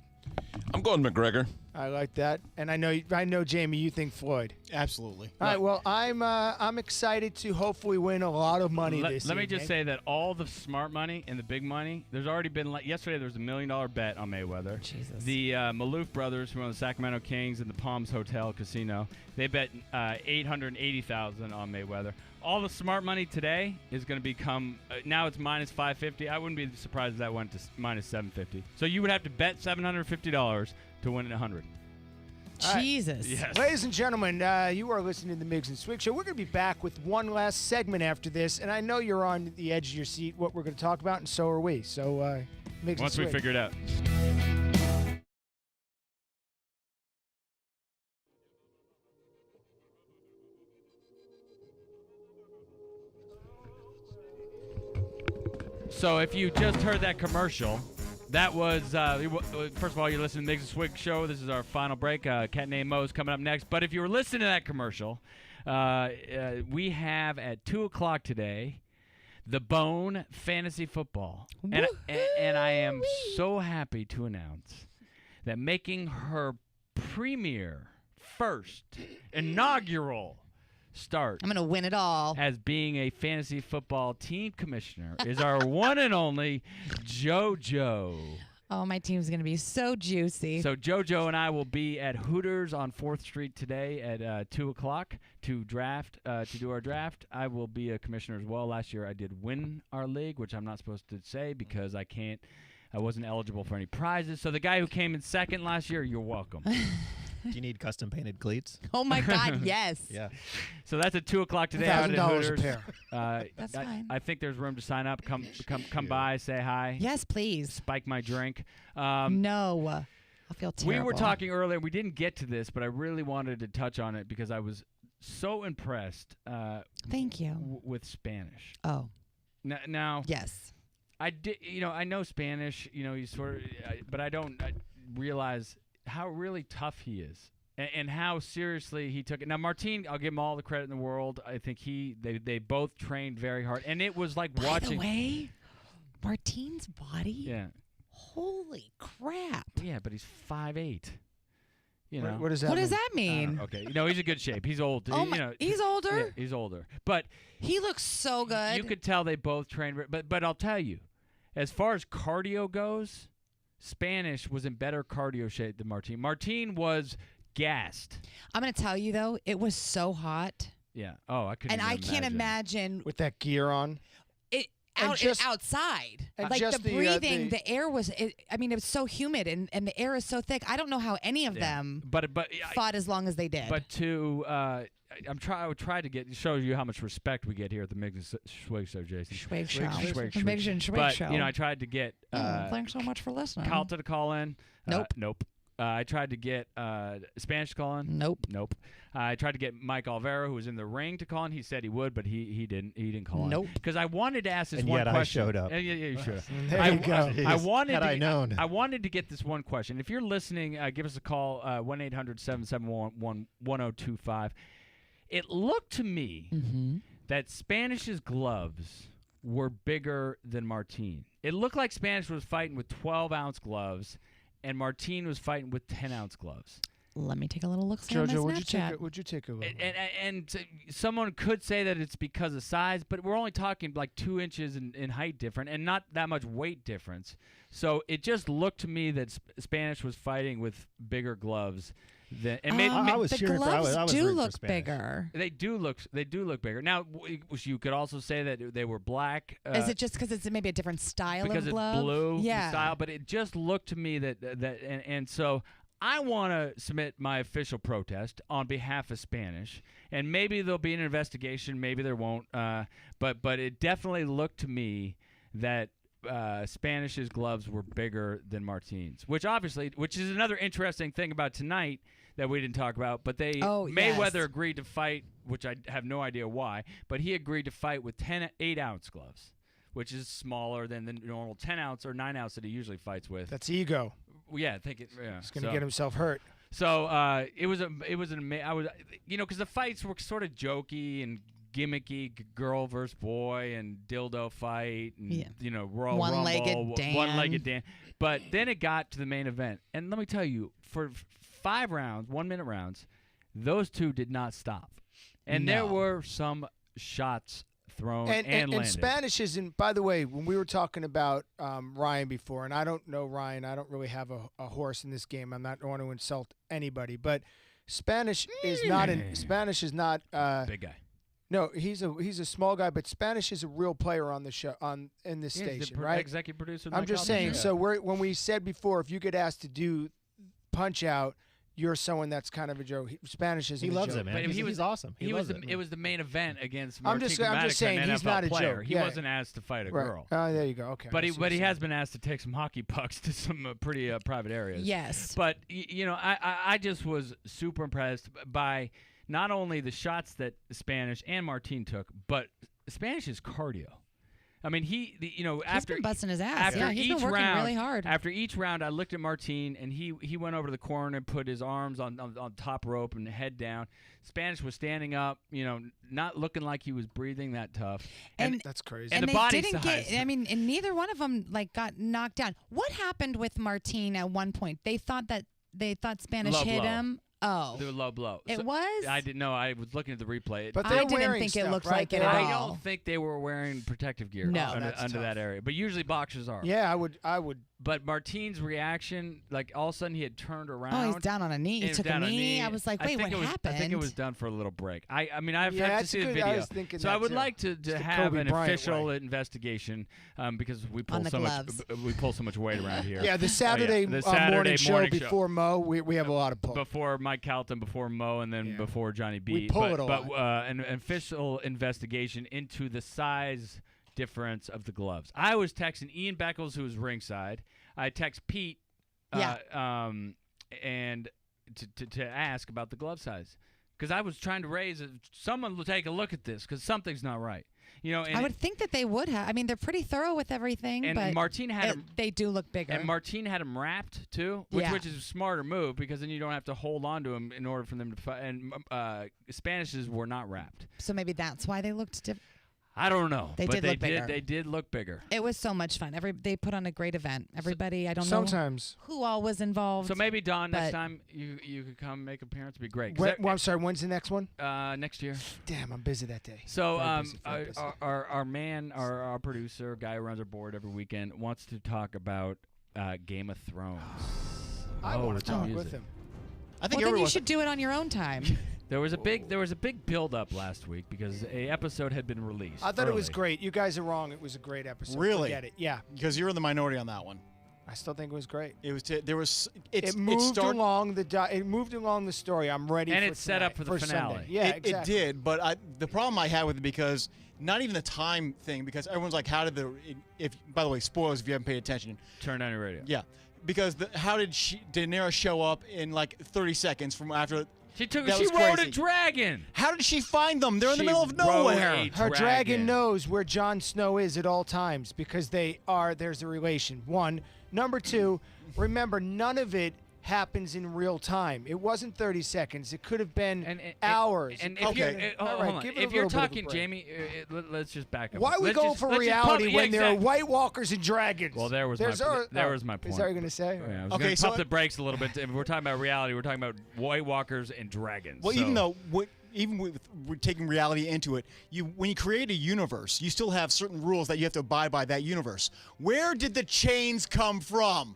I'm going MacGregor. I like that, and I know, Jamie, you think Floyd. Absolutely. All right, well, I'm excited to hopefully win a lot of money this Let me evening. just say that all the smart money and the big money, there's already been, yesterday there was $1 million bet on Mayweather. Jesus. The Maloof brothers who own the Sacramento Kings and the Palms Hotel Casino, they bet $880,000 on Mayweather. All the smart money today is going to become, now it's minus 550. I wouldn't be surprised if that went to minus 750. So you would have to bet $750 to win 100. Jesus. Yes. Ladies and gentlemen, you are listening to the Miggs and Swig Show. We're going to be back with one last segment after this, and I know you're on the edge of your seat what we're going to talk about, and so are we. So, Miggs Once and we Swig. figure it out. So if you just heard that commercial, that was, first of all, you're listening to the Miggs and Swig Show. This is our final break. Cat named Mo's coming up next. But if you were listening to that commercial, we have at 2 o'clock today the Bone Fantasy Football. And I am so happy to announce that making her premier, first, inaugural start I'm going to win it all. as being a fantasy football team commissioner is our one and only JoJo. Oh, my team's going to be so juicy. So JoJo and I will be at Hooters on 4th Street today at 2 o'clock to do our draft. I will be a commissioner as well. Last year I did win our league, which I'm not supposed to say because I wasn't eligible for any prizes. So the guy who came in second last year, you're welcome. Do you need custom painted cleats? Oh, my God, yes. Yeah. So that's at 2 o'clock today. out at $1,000 a Hooters. pair. That's fine. I think there's room to sign up. Come by, say hi. Yes, please. Spike my drink. No. I'll feel terrible. We were talking earlier. We didn't get to this, but I really wanted to touch on it because I was so impressed. Thank you. With Spanish. Oh. Now. Yes. I did. I know Spanish. You sort of, but I don't realize how really tough he is. And how seriously he took it. Now, Martin, I'll give him all the credit in the world. I think they both trained very hard. And it was like watching. By the way, Martin's body? Yeah. Holy crap. Yeah, but he's 5'8". What does that What mean? does that mean? Okay. He's in good shape. He's old. Oh my, he's older? Yeah, he's older. But he looks so good. you could tell they both trained. But I'll tell you, as far as cardio goes, Spanish was in better cardio shape than Martin. Martin was gassed. I'm going to tell you, though, it was so hot. Yeah. Oh, I couldn't And even I can't imagine. With that gear on? Outside. And Like just the breathing, the air was, it was so humid and the air is so thick. I don't know how any of them fought as long as they did. But I would try to show you how much respect we get here at the Miggs and Swig Show, Jason. Swig Show. Swig. Miggs and Swig But, Show. I tried to get thanks so much for listening. Calta to call in. Nope. Nope. I tried to get Spanish to call in. Nope. I tried to get Mike Alvaro, who was in the ring, to call in. He said he would, but he didn't. He didn't call in. Nope. Because I wanted to ask this And one yet question. I showed up. Yeah, you showed up. There you go. I wanted Had to, I known. I wanted to get this one question. If you're listening, give us a call, 1-800-771-1025. It looked to me that Spanish's gloves were bigger than Martin. It looked like Spanish was fighting with 12-ounce gloves, and Martin was fighting with 10-ounce gloves. Let me take a little look. JoJo, would you take a look? And someone could say that it's because of size, but we're only talking like 2 inches in height difference and not that much weight difference. So it just looked to me that Spanish was fighting with bigger gloves. I was the cheering for. gloves I was do rooting for look Spanish. bigger. They do look bigger. Now, you could also say that they were black. Is it just because it's maybe a different style because of glove? it's blue yeah. style, but it just looked to me that so I want to submit my official protest on behalf of Spanish, and maybe there'll be an investigation, maybe there won't. But it definitely looked to me that Spanish's gloves were bigger than Martine's, which is another interesting thing about tonight that we didn't talk about. But Mayweather agreed to fight, which I have no idea why, but he agreed to fight with 8-ounce gloves, which is smaller than the normal 10-ounce or 9-ounce that he usually fights with. That's ego. Yeah, I think He's gonna get himself hurt. So because the fights were sort of jokey and gimmicky, girl versus boy and dildo fight and Royal One-legged Dan. One-legged Dan. But then it got to the main event, and let me tell you, for 5 rounds, 1-minute rounds, those two did not stop, and there were some shots thrown and landed. And Spanish isn't. By the way, when we were talking about Ryan before, and I don't know Ryan, I don't really have a horse in this game. I'm not want to insult anybody, but Spanish is not. Spanish is not. Big guy. No, he's a small guy, but Spanish is a real player on the show in this station, right? Executive producer. I'm just saying. So when we said before, if you get asked to do Punch Out, you're someone that's kind of a joke. Spanish isn't. He loves a it, joke. man. But he's awesome. It was the main event against. I'm just saying an he's NFL not a player. joke. He wasn't asked to fight a girl. Oh, there you go. Okay. But he has been asked to take some hockey pucks to some pretty private areas. Yes. But I just was super impressed by not only the shots that Spanish and Martin took, but Spanish's cardio. I mean, he's after been busting his ass. After He's each been working round, really hard. After each round, I looked at Martin, and he went over to the corner and put his arms on top rope and head down. Spanish was standing up, not looking like he was breathing that tough. And that's crazy. And the they body didn't size. and neither one of them got knocked down. What happened with Martin at one point? They thought Spanish Low hit blow. him. Oh, The low blow. It was? I didn't know. I was looking at the replay. But I they're didn't wearing think stuff, it looked right? like it They're- at I all. don't think they were wearing protective gear No. That's under tough. that area. But usually boxers are. Yeah, I would. But Martin's reaction, like all of a sudden he had turned around. Oh, he's down on a knee. He and took a down knee. I was like, wait, what happened? I think it was done for a little break. I mean, I have to that's see the good. I video. was thinking So that I would too. like to It's the have Kobe an Bryant official way. investigation because we pull On the so gloves. much. We pull so much weight around here. Yeah, the Saturday, The Saturday morning show morning before Mo, we have a lot of pull. Before Mike Calta, before Mo, and then before Johnny B. We pull it a but lot. an official investigation into the size difference of the gloves. I was texting Ian Beckles, who was ringside. I text Pete, and to ask about the glove size, because I was trying to raise it. Someone will take a look at this because something's not right. And I would think that they would have. I mean, they're pretty thorough with everything. And but Martin had him. They do look bigger. And Martin had him wrapped too, which is a smarter move because then you don't have to hold on to him in order for them to fight. And Spanish's were not wrapped. So maybe that's why they looked different. I don't know. They but did look bigger. They did look bigger. It was so much fun. They put on a great event. Everybody, I don't know Sometimes. who all was involved. So maybe Don, next but- time you could come make an appearance. It'd be great. 'Cause I'm sorry. When's the next one? next year. Damn, I'm busy that day. So Very busy. our producer, guy who runs our board every weekend, wants to talk about Game of Thrones. I want it's to talk music. with him. I think Well, then you everyone. should do it on your own time. There was a big build up last week because a episode had been released. I thought it was early. great. You guys are wrong. It was a great episode. Really? Forget it. Yeah, Because you're in the minority on that one. I still think it was great. It was. There was. It moved along the story. I'm ready. And for it's set tonight, up for the finale. Sunday. Yeah, It exactly. did, but the problem I had with it because not even the time thing because everyone's like, how did if by the way spoilers if you haven't paid attention. Turn on your radio. Yeah, because how did Daenerys show up in like 30 seconds from after? She That was rode a crazy. dragon. How did she find them? They're in the She middle of rode nowhere. a Her dragon dragon knows where Jon Snow is at all times because there's a relation. One. Number two, remember, none of it happens in real time. It wasn't 30 seconds. It could have been hours. And It if you're, could have- hold all right, on. give it a If you're little bit of a talking, break. Jamie, let's just back up. Why are we Let's going just- for let's just reality pump- when yeah, there are exactly. White Walkers and dragons? Well, there was There's my our- there was my point. Is that what you're gonna say? Yeah, I was Okay, gonna so pump the brakes a little bit. If we're talking about reality, we're talking about White Walkers and dragons. Well, so. even though even with we're taking reality into it, when you create a universe, you still have certain rules that you have to abide by that universe. Where did the chains come from?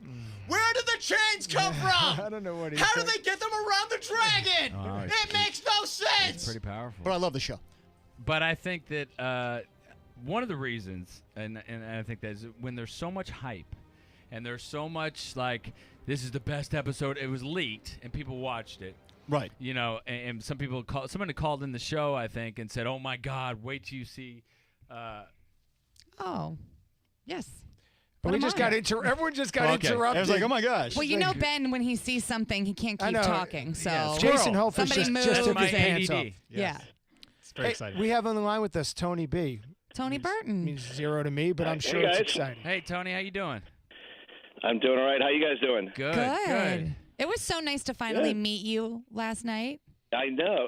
Where did the chains come from? I don't know what he's How did saying. they get them around the dragon? Oh, It makes no it's sense. pretty powerful. But I love the show. But I think that one of the reasons, and I think that is when there's so much hype, and there's so much like this is the best episode. It was leaked, and people watched it. Right. You know, and some people somebody called in the show, I think, and said, "Oh my God, wait till you see." Oh, yes. But everyone just got interrupted. I was like, oh my gosh. Well, you know, Ben, when he sees something, he can't keep talking. So Yeah, Jason Hulfish somebody just took move. his pants off. Yeah. It's very exciting. We have on the line with us Tony B. Tony Burton. Means zero to me, but I'm sure guys. it's exciting. Hey, Tony, how you doing? I'm doing all right. How you guys doing? Good. It was so nice to finally meet you last night. I know.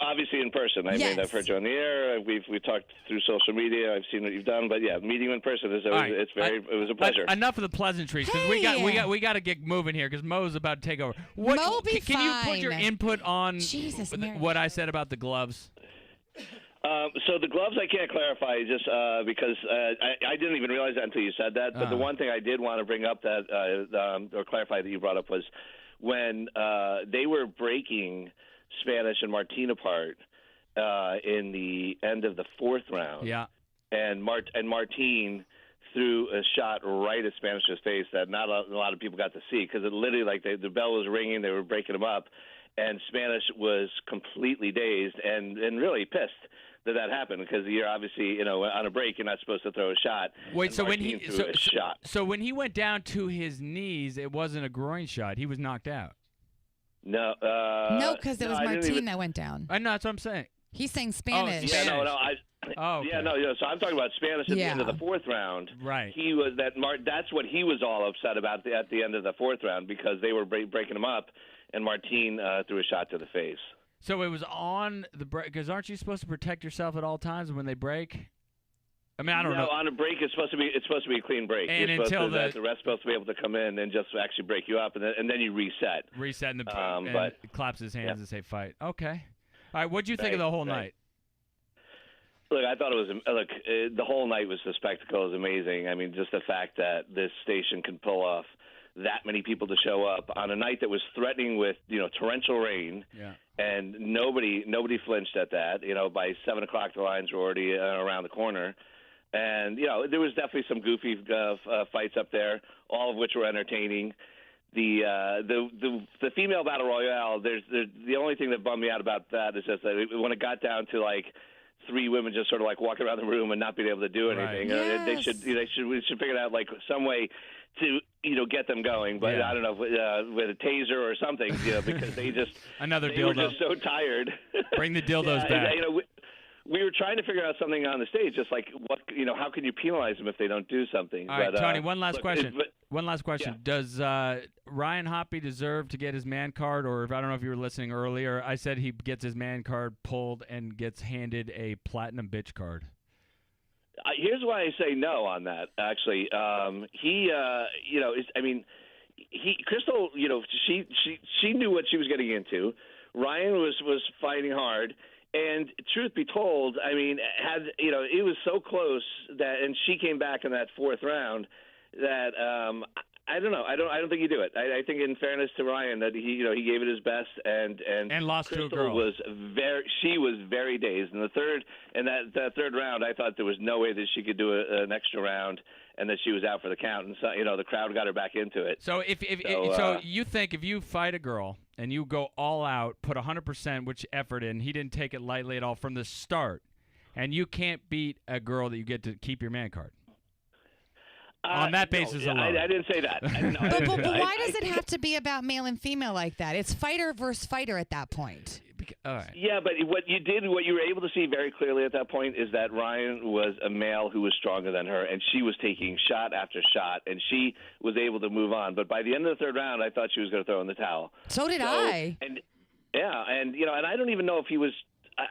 Obviously in person. I mean, I've heard you on the air. We've talked through social media. I've seen what you've done. But yeah, meeting you in person is always, it was a pleasure. Enough of the pleasantries, because we got to get moving here, because Mo's about to take over. Mo be can you put fine. your input on Jesus, what I said about the gloves? So the gloves I can't clarify just because I didn't even realize that until you said that. But the one thing I did want to bring up that or clarify that you brought up was when they were breaking Spanish and Martine apart in the end of the fourth round. Yeah. And Martine threw a shot right at Spanish's face that not a lot of people got to see, because it literally, like, the bell was ringing, they were breaking him up, and Spanish was completely dazed and really pissed that happened, because you're obviously, on a break, you're not supposed to throw a shot. Wait, so when he threw a shot. So when he went down to his knees, it wasn't a groin shot. He was knocked out. No. No, because it was Martine that went down. I know, that's what I'm saying. He's saying Spanish. Yeah, no. Okay. Yeah, no. So I'm talking about Spanish at the end of the fourth round. Right. He was that's what he was all upset about at the end of the fourth round, because they were breaking him up, and Martine threw a shot to the face. So it was on the break, because aren't you supposed to protect yourself at all times when they break? I mean, I don't know. On a break, it's supposed to be a clean break. And you're until the ref's supposed to be able to come in and just actually break you up, and then you reset. Reset, and but claps his hands and say fight. Okay. All right. What'd you think of the whole night? Look, I thought it was the whole night was the spectacle is amazing. I mean, just the fact that this station can pull off that many people to show up on a night that was threatening with torrential rain. Yeah. And nobody flinched at that. By 7 o'clock, the lines were already around the corner. And, there was definitely some goofy fights up there, all of which were entertaining. The female battle royale, the only thing that bummed me out about that is just that when it got down to, like, 3 women just sort of, like, walking around the room and not being able to do anything. Right. We should figure out, like, some way to get them going, but I don't know, with a taser or something, because they just they were just so tired. Bring the dildos back. We were trying to figure out something on the stage, just like how can you penalize them if they don't do something? All right, Tony. One last question. Yeah. Does Ryan Hoppy deserve to get his man card, or I don't know if you were listening earlier, I said he gets his man card pulled and gets handed a platinum bitch card. Here's why I say no on that. Actually, Crystal, she knew what she was getting into. Ryan was fighting hard, and truth be told, I mean, it was so close and she came back in that fourth round that I don't know. I don't think you do it. I think, in fairness to Ryan, that he gave it his best, and lost Crystal to a girl. She was very dazed. In the that third round, I thought there was no way that she could do an extra round, and that she was out for the count. And so, the crowd got her back into it. So so you think if you fight a girl and you go all out, put 100% effort in, he didn't take it lightly at all from the start, and you can't beat a girl that you get to keep your man card. On that basis alone. I didn't say that. But why does it have to be about male and female like that? It's fighter versus fighter at that point. All right. Yeah, but what you were able to see very clearly at that point is that Ryan was a male who was stronger than her, and she was taking shot after shot, and she was able to move on. But by the end of the third round, I thought she was going to throw in the towel. So did I. And I don't even know if he was.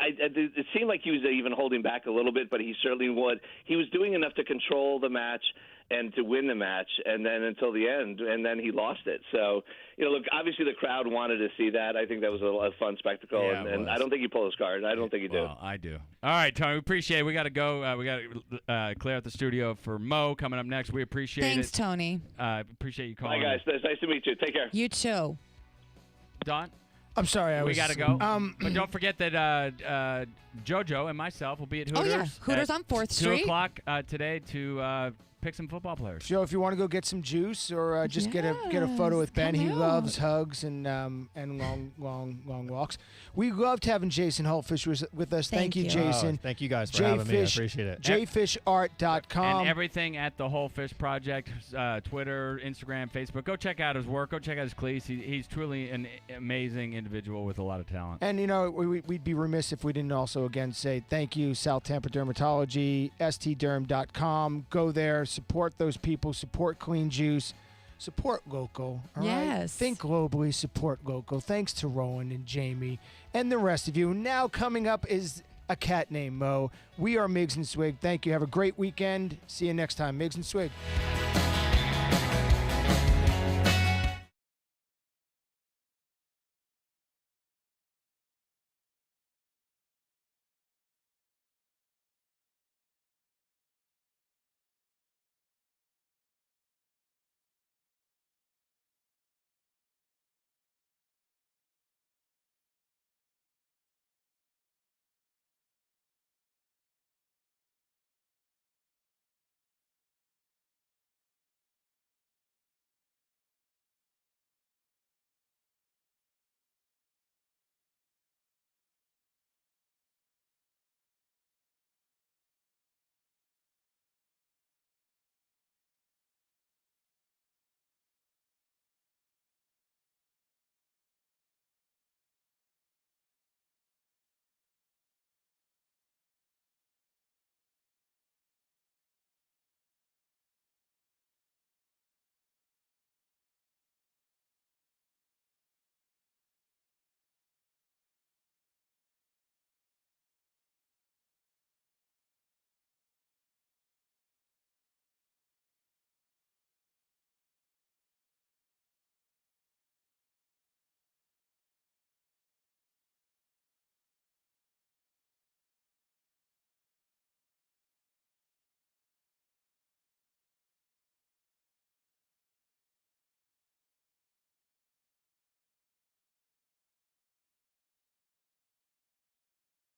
It seemed like he was even holding back a little bit, but he certainly would. He was doing enough to control the match and to win the match, and then until the end, and then he lost it. So, look, obviously the crowd wanted to see that. I think that was a fun spectacle, and I don't think you pull his card. I don't think you do. Well, I do. All right, Tony, we appreciate it. We got to go. We got to clear out the studio for Mo coming up next. We appreciate it. Thanks, Tony. Bye, Appreciate you calling. guys. Nice to meet you. Take care. You too. Don? I'm sorry, we got to go. But don't forget that JoJo and myself will be at Hooters. Oh, yeah. Hooters on 4th Street. 2 o'clock today to pick some football players. So if you want to go get some juice or just get a photo with Ben, he loves hugs and long walks. We loved having Jason Hulfish with us. Thank you, Jason. Thank you guys for having me. I appreciate it. jfishart.com. And everything at the Hulfish Project, Twitter, Instagram, Facebook. Go check out his work. Go check out his cleats. He's truly an amazing individual with a lot of talent. And, we'd be remiss if we didn't also, again, say thank you, South Tampa Dermatology, stderm.com. Go there, support those people, support clean juice, support local. All right? Think globally, support local. Thanks to Rowan and Jamie and the rest of you. Now coming up is a cat named Mo. We are Miggs and Swig. Thank you. Have a great weekend. See you next time. Miggs and Swig.